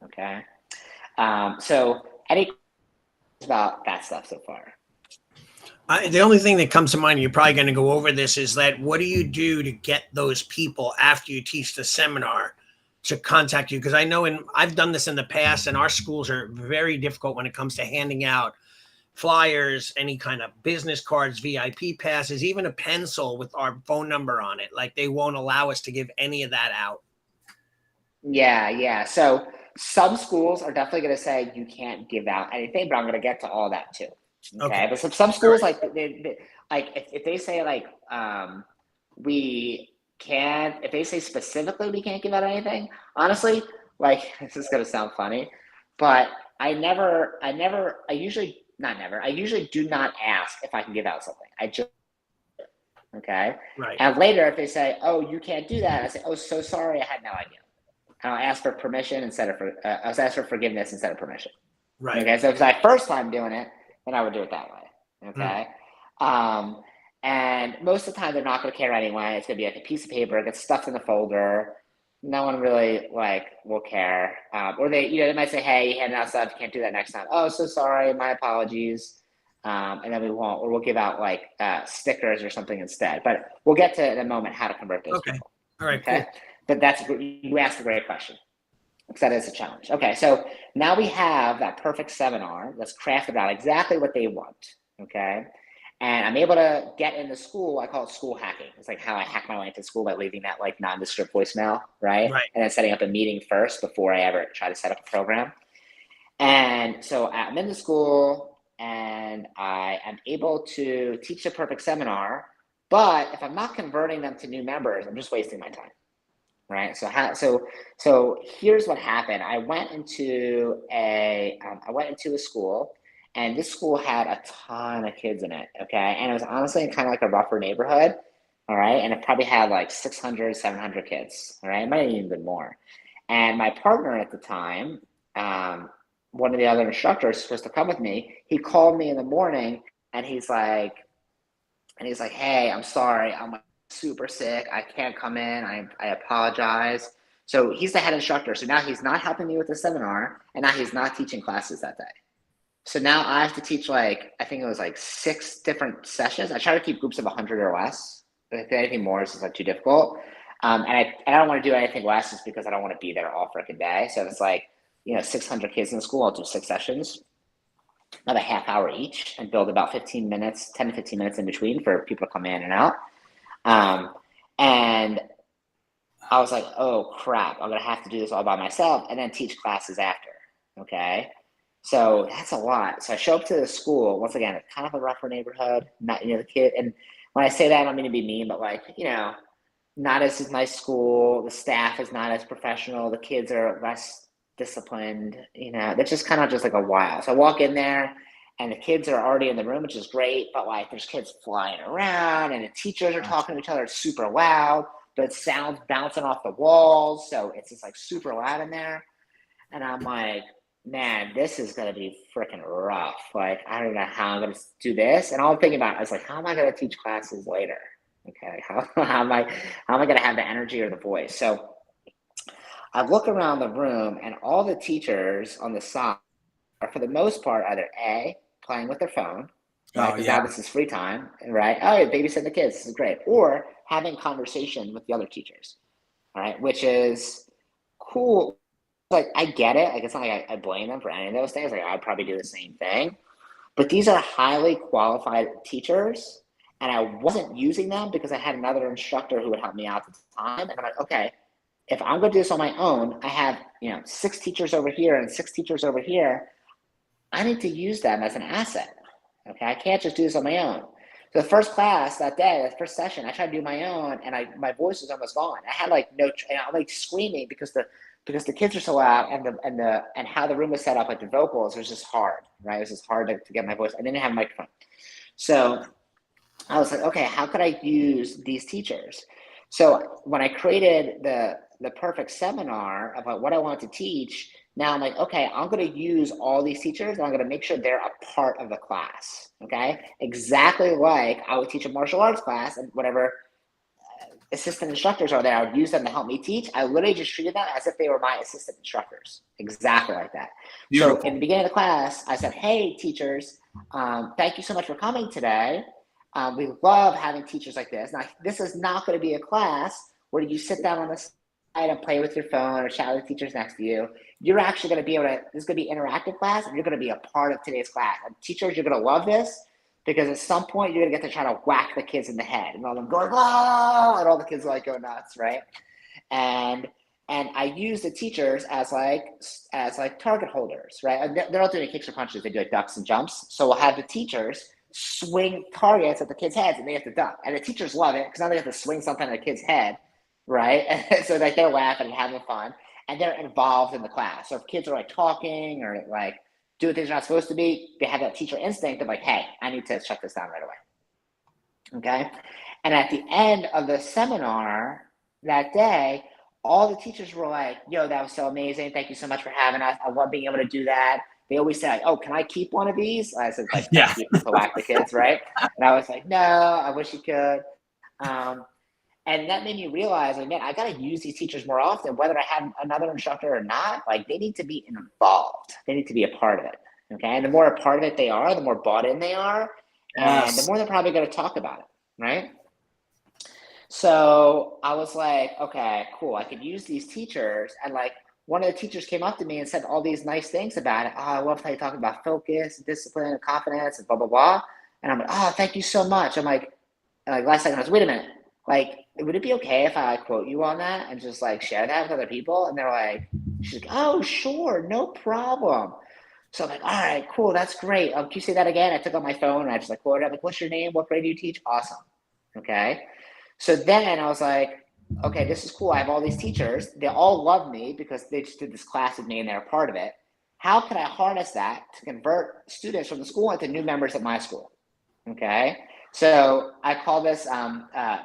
okay? So any questions about that stuff so far? The only thing that comes to mind, you're probably going to go over this, is that what do you do to get those people after you teach the seminar to contact you? Because I know I've done this in the past, and our schools are very difficult when it comes to handing out flyers, any kind of business cards, VIP passes, even a pencil with our phone number on it. Like, they won't allow us to give any of that out. Yeah. So some schools are definitely going to say you can't give out anything, but I'm going to get to all that too. Okay. But some schools, like if they say like we can't, if they say specifically we can't give out anything, honestly, like, this is going to sound funny, but I usually do not ask if I can give out something. I just, okay. Right. And later, if they say, oh, you can't do that, I say, oh, so sorry, I had no idea. And I'll ask for permission instead of I'll ask for forgiveness instead of permission. Right. Okay. So if it's my first time doing it, then I would do it that way. Okay. And most of the time they're not going to care anyway. It's going to be like a piece of paper, it gets stuffed in the folder. No one really will care. Or they might say, hey, you handed out stuff, you can't do that next time. Oh, so sorry, my apologies. And then we won't, or we'll give out stickers or something instead. But we'll get to in a moment how to convert those people. All right, okay. Cool. But you asked a great question, because that is a challenge. Okay, so now we have that perfect seminar that's crafted out exactly what they want, okay? And I'm able to get into school. I call it school hacking. It's like how I hack my way into school by leaving that nondescript voicemail, right? And then setting up a meeting first before I ever try to set up a program. And so I'm in the school, and I am able to teach the perfect seminar, but if I'm not converting them to new members, I'm just wasting my time. Right. So here's what happened. I went into a school, and this school had a ton of kids in it. Okay. And it was honestly kind of like a rougher neighborhood. All right. And it probably had like 600, 700 kids. All right. It might have even been more. And my partner at the time, one of the other instructors supposed to come with me, he called me in the morning, and he's like, hey, I'm sorry. I'm super sick. I can't come in. I apologize. So he's the head instructor. So now he's not helping me with the seminar, and now he's not teaching classes that day. So now I have to teach I think it was 6 different sessions. I try to keep groups of 100 or less. If anything more is just too difficult. And I don't want to do anything less just because I don't want to be there all freaking day. So it's 600 kids in the school. I'll do 6 sessions of a half hour each, and build about 10 to 15 minutes in between for people to come in and out. And I was like, oh crap, I'm going to have to do this all by myself and then teach classes after. Okay. So that's a lot. So I show up to the school. Once again, it's kind of a rougher neighborhood, not, the kid. And when I say that, I don't mean to be mean, but not as nice school. The staff is not as professional. The kids are less disciplined, that's just kind of just a while. So I walk in there, and the kids are already in the room, which is great, but there's kids flying around, and the teachers are talking to each other. It's super loud, but it sounds bouncing off the walls. So it's just super loud in there. And I'm like, man, this is going to be freaking rough. I don't know how I'm going to do this. And all I'm thinking about, I was like, how am I going to teach classes later? Okay. How am I going to have the energy or the voice? So I look around the room, and all the teachers on the side are, for the most part, either A, playing with their phone, right? Because now this is free time, right? Oh, babysit the kids, this is great. Or having conversation with the other teachers, all right? Which is cool. I get it. It's not like I blame them for any of those things. I'd probably do the same thing. But these are highly qualified teachers, and I wasn't using them because I had another instructor who would help me out at the time. And I'm like, okay, if I'm going to do this on my own, I have 6 teachers over here and 6 teachers over here. I need to use them as an asset. Okay, I can't just do this on my own. So the first class that day, the first session, I tried to do my own, and my voice was almost gone. I had like and I'm like screaming because the kids are so loud, and how the room was set up, like the vocals, was just hard, right? It was just hard to get my voice. I didn't have a microphone, so I was like, okay, how could I use these teachers? So when I created the perfect seminar about what I wanted to teach, now I'm like, okay, I'm going to use all these teachers and I'm going to make sure they're a part of the class. Okay. Exactly like I would teach a martial arts class, and whatever assistant instructors are there, I would use them to help me teach. I literally just treated them as if they were my assistant instructors. Exactly like that. Beautiful. So in the beginning of the class, I said, hey, teachers, thank you so much for coming today. We love having teachers like this. Now, this is not going to be a class where you sit down on the side and play with your phone or chat with the teachers next to you. You're actually going to be able to, this is going to be an interactive class, and you're going to be a part of today's class. And teachers, you're going to love this, because at some point you're going to get to try to whack the kids in the head, and all them going, oh, and all the kids like go nuts, right? And I use the teachers as like target holders, right? They're not doing kicks or punches, they do like ducks and jumps. So we'll have the teachers swing targets at the kids' heads, and they have to duck. And the teachers love it, because now they have to swing something at a kid's head, right? And so like they're laughing and having fun, and they're involved in the class. So if kids are like talking or like doing things they're not supposed to be, they have that teacher instinct of like, hey, I need to shut this down right away. Okay. And at the end of the seminar that day, all the teachers were like, yo, that was so amazing. Thank you so much for having us. I love being able to do that. They always say, oh, can I keep one of these? I said, like, Yeah. keep them to whack the kids, right? And I was like, no, I wish you could. And that made me realize, like, man, I got to use these teachers more often, whether I have another instructor or not. Like, they need to be involved. They need to be a part of it. Okay. And the more a part of it they are, the more bought in they are. Yes. And the more they're probably going to talk about it. Right. So I was like, okay, cool. I could use these teachers. And like, one of the teachers came up to me and said all these nice things about it. Oh, I love how you talk about focus, discipline, and confidence, and blah, blah, blah. And I'm like, oh, thank you so much. I'm like last second I was, wait a minute. Like, would it be okay if I quote you on that and just like share that with other people? And they're like, she's like, oh, sure, no problem. So I'm like, all right, cool, that's great. Can you say that again? I took out my phone and I just like quoted it. I'm like, what's your name? What grade do you teach? Awesome. Okay. So then I was like, okay, this is cool. I have all these teachers. They all love me because they just did this class with me and they're a part of it. How can I harness that to convert students from the school into new members at my school? Okay. So I call this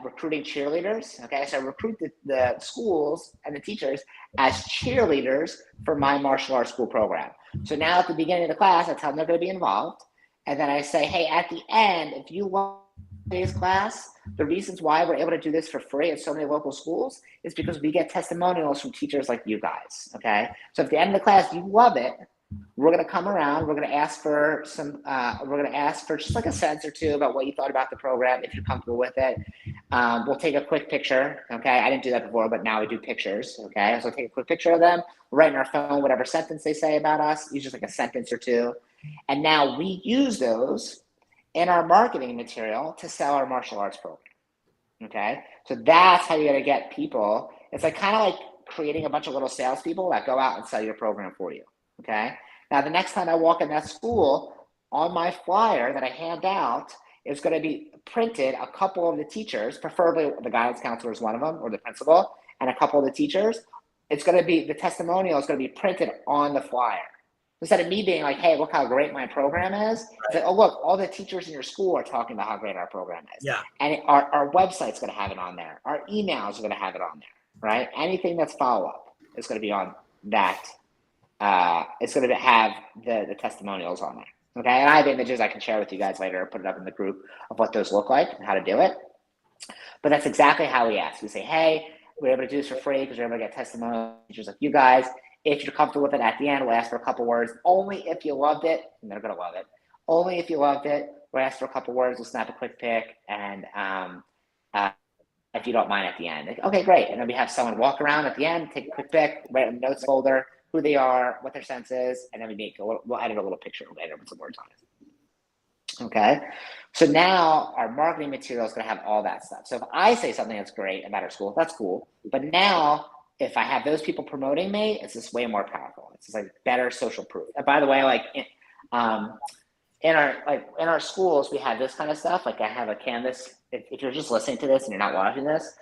recruiting cheerleaders. Okay, so I recruit the schools and the teachers as cheerleaders for my martial arts school program. So now at the beginning of the class, I tell them they're going to be involved. And then I say, hey, at the end, if you want today's class, the reasons why we're able to do this for free at so many local schools is because we get testimonials from teachers like you guys. Okay, so at the end of the class, you love it. We're going to come around. We're going to ask for some, we're going to ask for just like a sentence or two about what you thought about the program, if you're comfortable with it. We'll take a quick picture. Okay. I didn't do that before, but now we do pictures. Okay. So take a quick picture of them, write in our phone, whatever sentence they say about us, use just like a sentence or two. And now we use those in our marketing material to sell our martial arts program. Okay. So that's how you're going to get people. It's like kind of like creating a bunch of little salespeople that go out and sell your program for you. Okay. Now, the next time I walk in that school, on my flyer that I hand out, is going to be printed a couple of the teachers, preferably the guidance counselor is one of them, or the principal, and a couple of the teachers. It's going to be, the testimonial is going to be printed on the flyer. Instead of me being like, hey, look how great my program is, it's like, oh, look, all the teachers in your school are talking about how great our program is. Yeah. And our website's going to have it on there. Our emails are going to have it on there, right? Anything that's follow-up is going to be on that. It's going to have the testimonials on there. Okay. And I have images I can share with you guys later, put it up in the group of what those look like and how to do it. But that's exactly how we ask. We say, hey, we're able to do this for free because we're able to get testimonials teachers like you guys. If you're comfortable with it, at the end, we'll ask for a couple words. Only if you loved it, and they're going to love it. Only if you loved it, we'll ask for a couple words. We'll snap a quick pic. And if you don't mind at the end, like, okay, great. And then we have someone walk around at the end, take a quick pic, write a notes folder, who they are, what their sense is, and then we'll edit a little picture later with some words on it. Okay, so now our marketing material is going to have all that stuff. So if I say something that's great about our school, that's cool. But now, if I have those people promoting me, it's just way more powerful. It's just like better social proof. And by the way, like in our schools, we have this kind of stuff. Like I have a Canvas. If you're just listening to this and you're not watching this,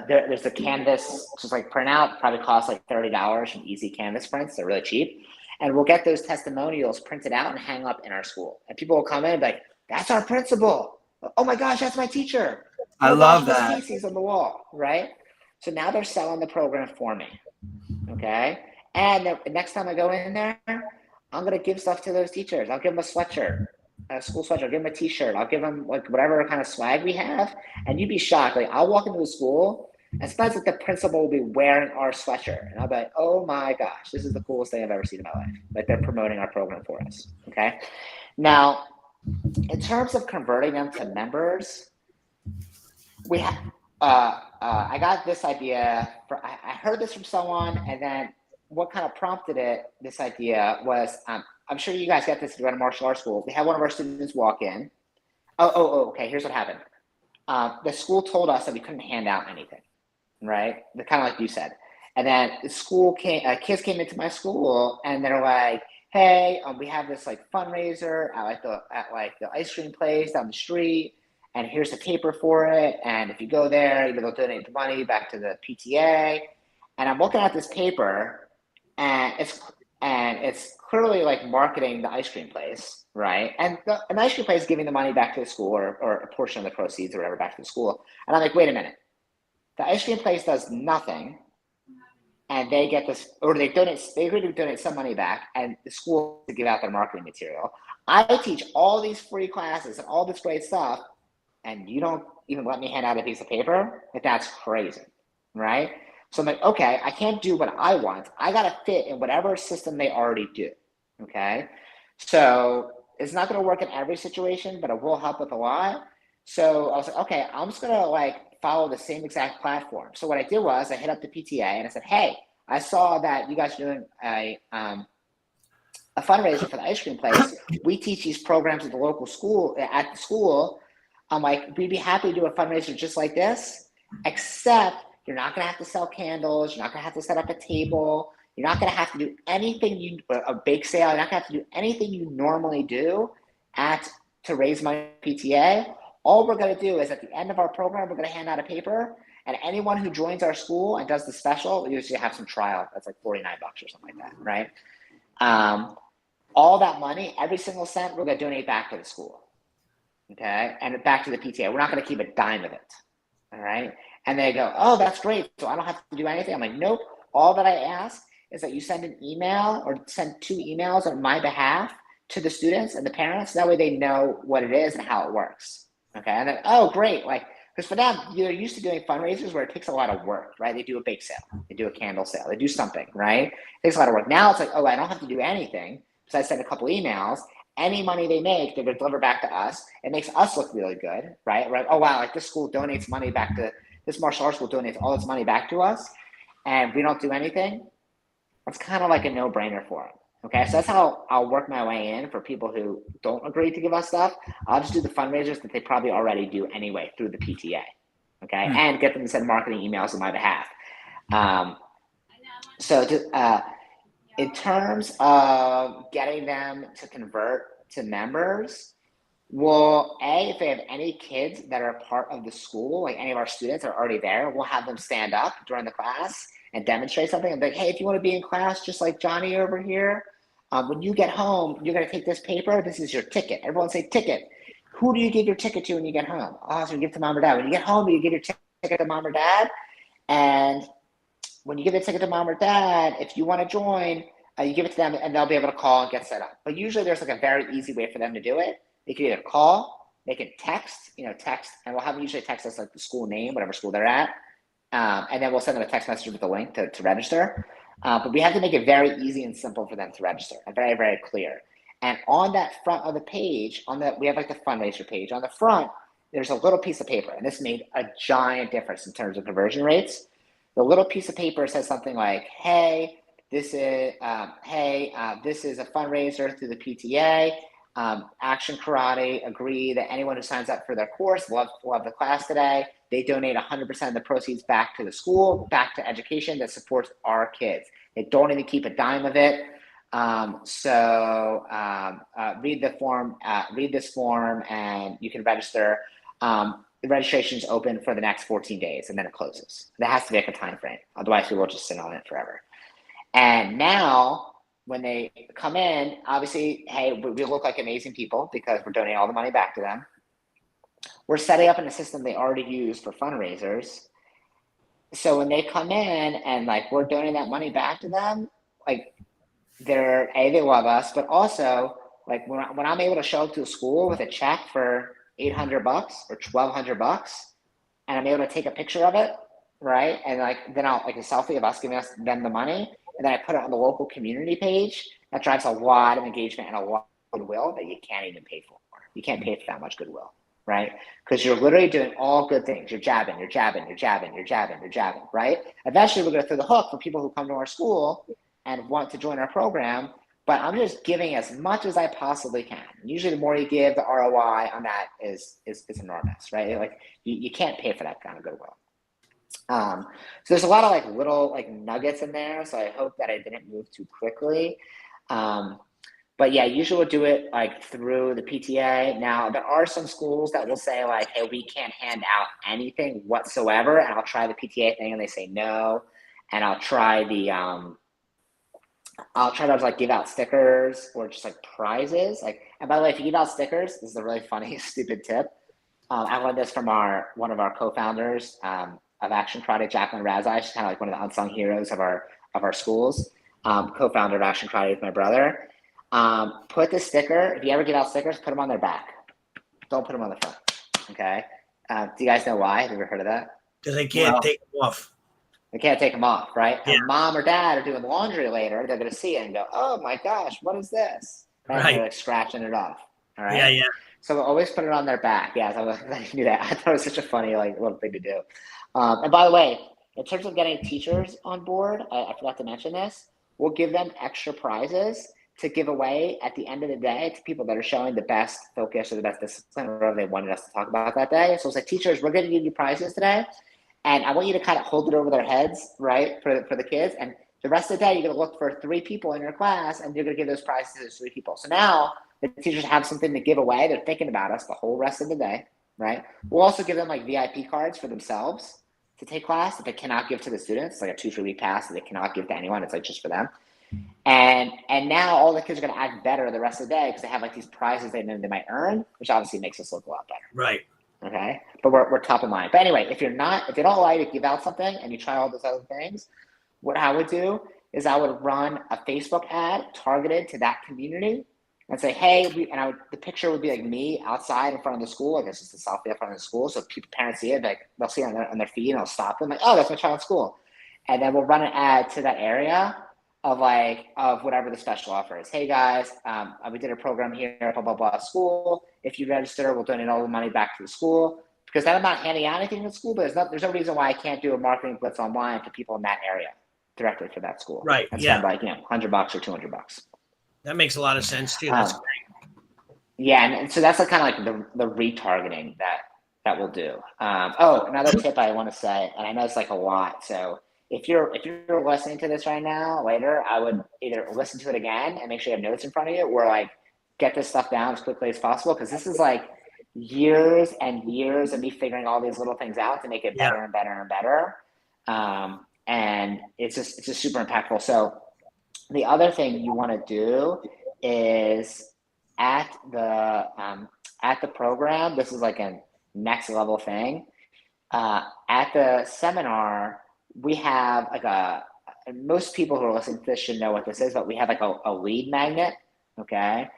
there's a Canvas just like printout. Probably costs like $30 from Easy Canvas prints. They're really cheap, and we'll get those testimonials printed out and hang up in our school. And people will come in and be like, "That's our principal. Oh my gosh, that's my teacher. I Oh love gosh, that. Miss Casey's on the wall." Right. So now they're selling the program for me. Okay. And the next time I go in there, I'm going to give stuff to those teachers. I'll give them a sweatshirt, a school sweatshirt. I'll give them a t-shirt. I'll give them like whatever kind of swag we have. And you'd be shocked. Like I'll walk into the school and sometimes like the principal will be wearing our sweatshirt. And I'll be like, oh my gosh, this is the coolest thing I've ever seen in my life. Like they're promoting our program for us. Okay. Now, in terms of converting them to members, we have, I got this idea I heard this from someone, and then what kind of prompted this idea was, I'm sure you guys get this if you run a martial arts school. We had one of our students walk in. Okay, here's what happened. The school told us that we couldn't hand out anything, right? Kind of like you said. And then the school kids came into my school and they're like, hey, we have this like fundraiser at the ice cream place down the street, and here's the paper for it. And if you go there, they'll donate the money back to the PTA. And I'm looking at this paper, and it's clearly like marketing the ice cream place, right? And an ice cream place is giving the money back to the school, or a portion of the proceeds or whatever back to the school. And I'm like, wait a minute, the ice cream place does nothing, and they get this, or they agree to donate some money back, and the school to give out their marketing material. I teach all these free classes and all this great stuff, and you don't even let me hand out a piece of paper? Like, that's crazy, right? So I'm like, okay, I can't do what I want. I got to fit in whatever system they already do, okay? So it's not going to work in every situation, but it will help with a lot. So I was like, okay, I'm just going to like follow the same exact platform. So what I did was I hit up the PTA and I said, hey, I saw that you guys are doing a fundraiser for the ice cream place. We teach these programs at the local school, at the school. I'm like, we'd be happy to do a fundraiser just like this, except you're not going to have to sell candles. You're not going to have to set up a table. You're not going to have to do anything a bake sale. You're not going to have to do anything you normally do to raise money for PTA. All we're going to do is at the end of our program, we're going to hand out a paper, and anyone who joins our school and does the special, we usually have some trial. That's like $49 or something like that, right? All that money, every single cent, we're going to donate back to the school. Okay, and back to the PTA. We're not going to keep a dime of it. All right. And they go, oh, that's great. So I don't have to do anything. I'm like, nope. All that I ask is that you send an email or send 2 emails on my behalf to the students and the parents. That way they know what it is and how it works. Okay. And then, oh, great. Like, because for them, they're used to doing fundraisers where it takes a lot of work, right? They do a bake sale, they do a candle sale, they do something, right? It takes a lot of work. Now it's like, oh, I don't have to do anything. So I send a couple emails. Any money they make, they're going to deliver back to us. It makes us look really good, right? Oh, wow, like this school donates money back to, this martial arts school donates all its money back to us, and we don't do anything. It's kind of like a no-brainer for them, okay? So that's how I'll work my way in for people who don't agree to give us stuff. I'll just do the fundraisers that they probably already do anyway through the PTA, okay? And get them to send marketing emails on my behalf. In terms of getting them to convert to members, well, if they have any kids that are part of the school, like any of our students are already there, we'll have them stand up during the class and demonstrate something and be like, hey, if you want to be in class just like Johnny over here, when you get home, you're going to take this paper. This is your ticket. Everyone say ticket. Who do you give your ticket to when you get home? Oh, so you give it to mom or dad. When you get home, you give your ticket to mom or dad. And when you give the ticket to mom or dad, if you want to join, you give it to them and they'll be able to call and get set up. But usually there's like a very easy way for them to do it. They can either call, they can text, and we'll have them usually text us like the school name, whatever school they're at. And then we'll send them a text message with the link to register. But we have to make it very easy and simple for them to register and very, very clear. And on that front of the page, we have like the fundraiser page. On the front, there's a little piece of paper, and this made a giant difference in terms of conversion rates. The little piece of paper says something like, hey, this is a fundraiser through the PTA. Action Karate agree that anyone who signs up for their course will have the class today. They donate 100% of the proceeds back to the school, back to education that supports our kids. They don't even keep a dime of it. Read the form, read this form, and you can register. The registration is open for the next 14 days, and then it closes. There has to be like a time frame. Otherwise, people will just sit on it forever. And now, when they come in, obviously, hey, we look like amazing people because we're donating all the money back to them. We're setting up in a system they already use for fundraisers. So when they come in and like we're donating that money back to them, like they love us, but also like when I'm able to show up to a school with a check for $800 or $1,200, and I'm able to take a picture of it, right? And like then I'll like a selfie of us giving them the money, and then I put it on the local community page. That drives a lot of engagement and a lot of goodwill that you can't even pay for. You can't pay for that much goodwill, right? Because you're literally doing all good things. You're jabbing, right? Eventually, we're going to throw the hook for people who come to our school and want to join our program. But I'm just giving as much as I possibly can. Usually, the more you give, the ROI on that is enormous, right? Like you can't pay for that kind of goodwill. So there's a lot of like little like nuggets in there. So I hope that I didn't move too quickly. But yeah, usually we'll do it like through the PTA. Now there are some schools that will say like, hey, we can't hand out anything whatsoever, and I'll try the PTA thing, and they say no, and I'll try to like give out stickers or just like prizes. Like, and by the way, if you give out stickers, this is a really funny, stupid tip. I learned this from one of our co-founders of Action Karate, Jacqueline Razai. She's kind of like one of the unsung heroes of our schools. Co-founder of Action Karate with my brother. Put the sticker. If you ever give out stickers, put them on their back. Don't put them on the front. Okay. Do you guys know why? Have you ever heard of that? Because they can't take them off. They can't take them off, right? Yeah. And mom or dad are doing laundry later. They're going to see it and go, "Oh my gosh, what is this?" Right? They're like scratching it off. All right. Yeah. So we'll always put it on their back. Yeah, so I knew that. I thought it was such a funny like little thing to do. And by the way, in terms of getting teachers on board, I forgot to mention this. We'll give them extra prizes to give away at the end of the day to people that are showing the best focus or the best discipline, or whatever they wanted us to talk about that day. So it's like, teachers, we're going to give you prizes today, and I want you to kind of hold it over their heads, right, for the kids. And the rest of the day, you're going to look for 3 people in your class, and you're going to give those prizes to those 3 people. So now the teachers have something to give away. They're thinking about us the whole rest of the day, right? We'll also give them like VIP cards for themselves to take class that they cannot give to the students, like a 2 free week pass that they cannot give to anyone. It's like just for them. And now all the kids are going to act better the rest of the day because they have like these prizes they know they might earn, which obviously makes us look a lot better. Right. Okay. But we're top of mind. But anyway, if they don't allow you to give out something and you try all those other things, what I would do is I would run a Facebook ad targeted to that community and say, hey, the picture would be like me outside in front of the school. I guess it's a selfie in front of the school. So parents see it, like they'll see it on their feed, and they'll stop them like, oh, that's my child's school. And then we'll run an ad to that area of whatever the special offer is. Hey guys, we did a program here, blah, blah, blah, school. If you register, we'll donate all the money back to the school. Because then I'm not handing out anything to the school, but there's no reason why I can't do a marketing blitz online to people in that area directly for that school. Right. And yeah. spend like, $100 or $200. That makes a lot of sense too. That's great. Yeah, and so that's like kind of like the retargeting that we'll do. Another tip I want to say, and I know it's like a lot, so if you're listening to this right now, later, I would either listen to it again and make sure you have notes in front of you, or like get this stuff down as quickly as possible, because this is like years and years of me figuring all these little things out to make it better and better and better. And it's just super impactful. So the other thing you want to do is at the program, this is like a next level thing. At the seminar, we have like most people who are listening to this should know what this is, but we have like a lead magnet, okay,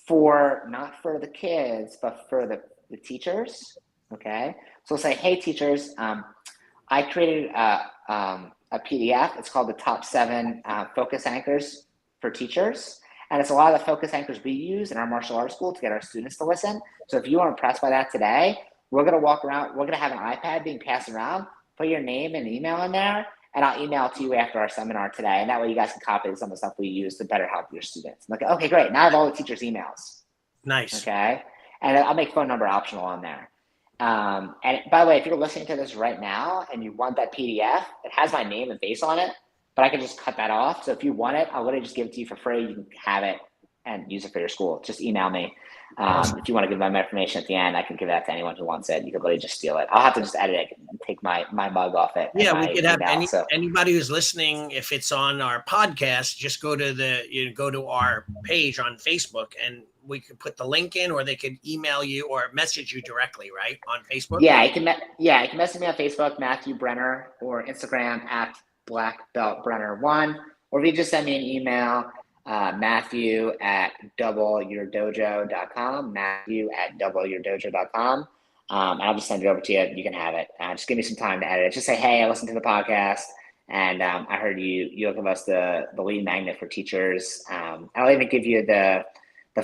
not for the kids, but for the teachers, okay? So we'll say, hey teachers, I created a PDF. It's called the top 7 focus anchors for teachers. And it's a lot of the focus anchors we use in our martial arts school to get our students to listen. So if you are impressed by that today, we're going to walk around, we're going to have an iPad being passed around, put your name and email in there, and I'll email it to you after our seminar today. And that way you guys can copy some of the stuff we use to better help your students. I'm like, okay, great. Now I have all the teachers' emails. Nice. Okay. And I'll make phone number optional on there. And by the way, if you're listening to this right now and you want that PDF, it has my name and face on it. but I can just cut that off. So if you want it, I'll literally just give it to you for free. You can have it and use it for your school. Just email me. Awesome. If you want to give my information at the end, I can give that to anyone who wants it. You can literally just steal it. I'll have to just edit it and take my mug off it. Yeah, we could have anybody who's listening. If it's on our podcast, just go to our page on Facebook, and we could put the link in, or they could email you or message you directly, right, on Facebook. Yeah, you can message me on Facebook, Matthew Brenner, or Instagram at BlackBeltBrenner1, or if you just send me an email, Matthew at doubleyourdojo.com, Matthew@doubleyourdojo.com. And I'll just send it over to you. You can have it. Just give me some time to edit it. Just say, hey, I listened to the podcast, and I heard you'll give us the lead magnet for teachers. I'll even give you the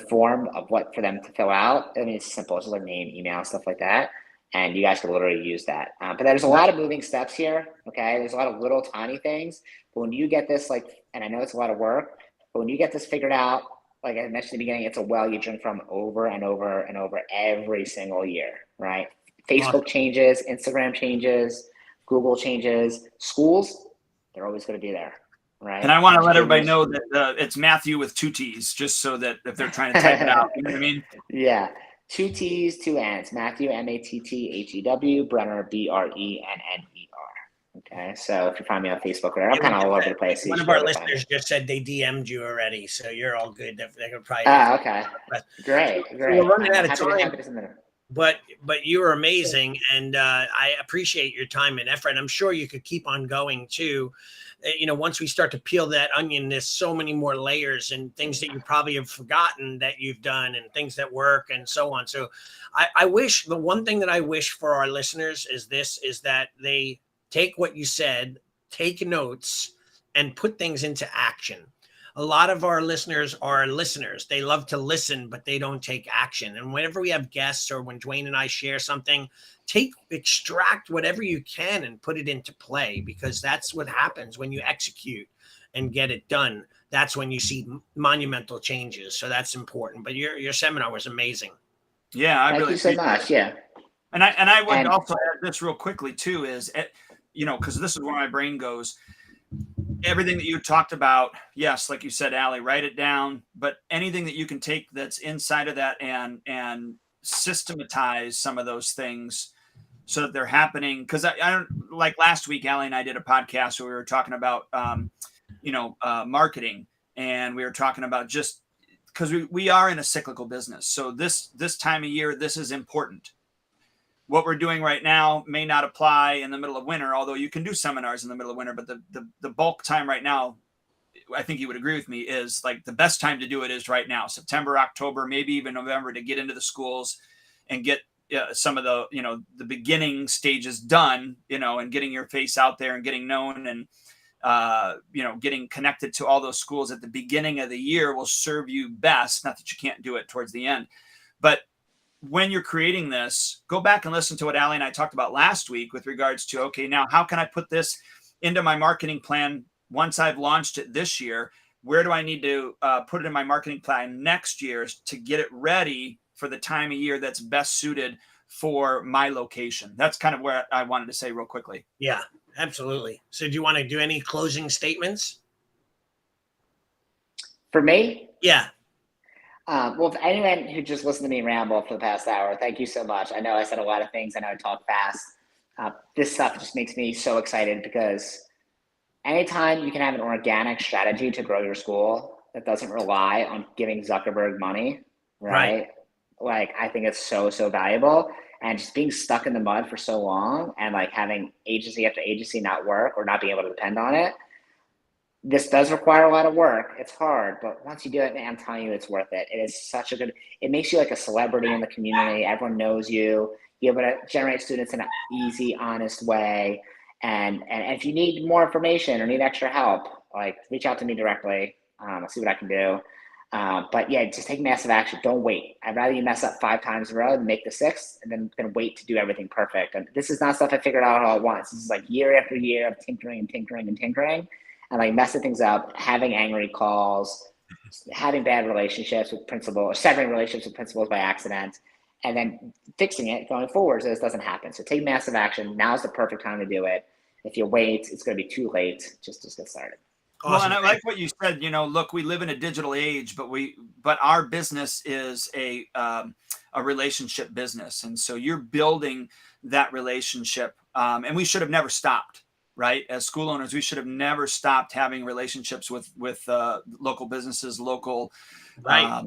form of what for them to fill out. I mean, it's simple. It's just like name, email, stuff like that. And you guys can literally use that. But there's a lot of moving steps here. Okay. There's a lot of little tiny things. But when you get this, and I know it's a lot of work, but when you get this figured out, like I mentioned in the beginning, it's a well you drink from over and over and over every single year, right? Facebook changes, Instagram changes, Google changes, schools, they're always going to be there, right? And I want to let everybody know that it's Matthew with 2 T's, just so that if they're trying to type it out, you know what I mean? Yeah. 2 T's, 2 N's. Matthew, Matthew, Brenner, Brenner. Okay, so if you find me on Facebook, I'm kind of all over the place. One of our listeners just said they DM'd you already, so you're all good. They could probably. Okay. Great. We're running out of time, but you were amazing, and I appreciate your time and effort. I'm sure you could keep on going too. Once we start to peel that onion, there's so many more layers and things that you probably have forgotten that you've done, and things that work and so on. So I wish, the one thing that I wish for our listeners is that they take what you said, take notes, and put things into action. A lot of our listeners are listeners. They love to listen, but they don't take action. And whenever we have guests, or when Dwayne and I share something, extract whatever you can and put it into play, because that's what happens when you execute and get it done. That's when you see monumental changes. So that's important. But your seminar was amazing. Yeah, I really appreciate it so much. Yeah. And I would also add this real quickly too, is, because this is where my brain goes. Everything that you talked about, yes, like you said, Allie, write it down. But anything that you can take that's inside of that and systematize some of those things so that they're happening. Because I don't, like last week, Allie and I did a podcast where we were talking about marketing, and we were talking about just because we are in a cyclical business. So this time of year, this is important. What we're doing right now may not apply in the middle of winter, although you can do seminars in the middle of winter. But the bulk time right now, I think you would agree with me, is like the best time to do it is right now, September, October, maybe even November, to get into the schools and get some of the, the beginning stages done, and getting your face out there and getting known, and, getting connected to all those schools at the beginning of the year will serve you best. Not that you can't do it towards the end, but when you're creating this, go back and listen to what Allie and I talked about last week with regards to, okay, now how can I put this into my marketing plan once I've launched it this year? Where do I need to put it in my marketing plan next year to get it ready for the time of year that's best suited for my location? That's kind of where I wanted to say real quickly. Yeah, absolutely. So do you want to do any closing statements? For me? Yeah. Well, if anyone who just listened to me ramble for the past hour, thank you so much. I know I said a lot of things. I know I talk fast. This stuff just makes me so excited, because anytime you can have an organic strategy to grow your school that doesn't rely on giving Zuckerberg money, right? Like, I think it's so, so valuable. And just being stuck in the mud for so long, and like having agency after agency not work, or not being able to depend on it, this does require a lot of work. It's hard, but once you do it, man, I'm telling you, it's worth it. It is such a good, it makes you like a celebrity in the community. Everyone knows you. You're able to generate students in an easy, honest way. And if you need more information or need extra help, like, reach out to me directly. I'll see what I can do. But yeah, just take massive action. Don't wait. I'd rather you mess up 5 times in a row and make the 6th, and then wait to do everything perfect. And this is not stuff I figured out all at once. This is like year after year of tinkering and like messing things up, having angry calls, having bad relationships with principals, or severing relationships with principals by accident, and then fixing it going forward so this doesn't happen. So take massive action. Now's the perfect time to do it. If you wait, it's going to be too late. Just get started. Awesome. Well, and I like what you said. Look, we live in a digital age, but our business is a relationship business, and so you're building that relationship, and we should have never stopped. Right, as school owners, we should have never stopped having relationships with local businesses, local, right.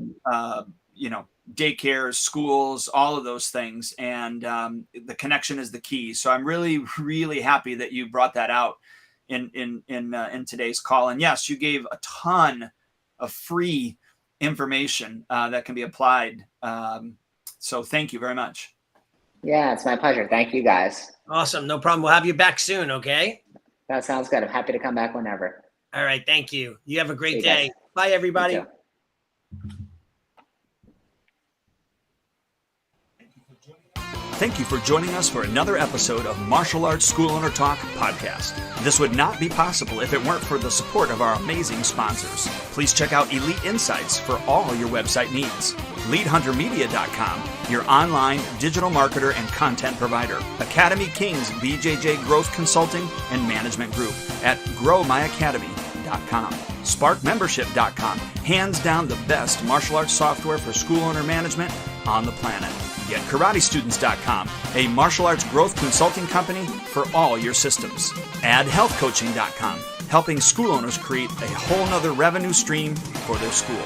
Daycares, schools, all of those things, and the connection is the key. So I'm really, really happy that you brought that out in today's call. And yes, you gave a ton of free information that can be applied. So thank you very much. Yeah, it's my pleasure. Thank you, guys. Awesome. No problem. We'll have you back soon. Okay. That sounds good. I'm happy to come back whenever. All right. Thank you. You have a great day. Guys. Bye, everybody. Thank you for joining us for another episode of Martial Arts School Owner Talk podcast. This would not be possible if it weren't for the support of our amazing sponsors. Please check out Elite Insights for all your website needs. LeadHunterMedia.com, your online digital marketer and content provider. Academy Kings BJJ Growth Consulting and Management Group at GrowMyAcademy.com. SparkMembership.com, hands down the best martial arts software for school owner management on the planet. GetKarateStudents.com, a martial arts growth consulting company for all your systems. AddHealthCoaching.com, helping school owners create a whole nother revenue stream for their school.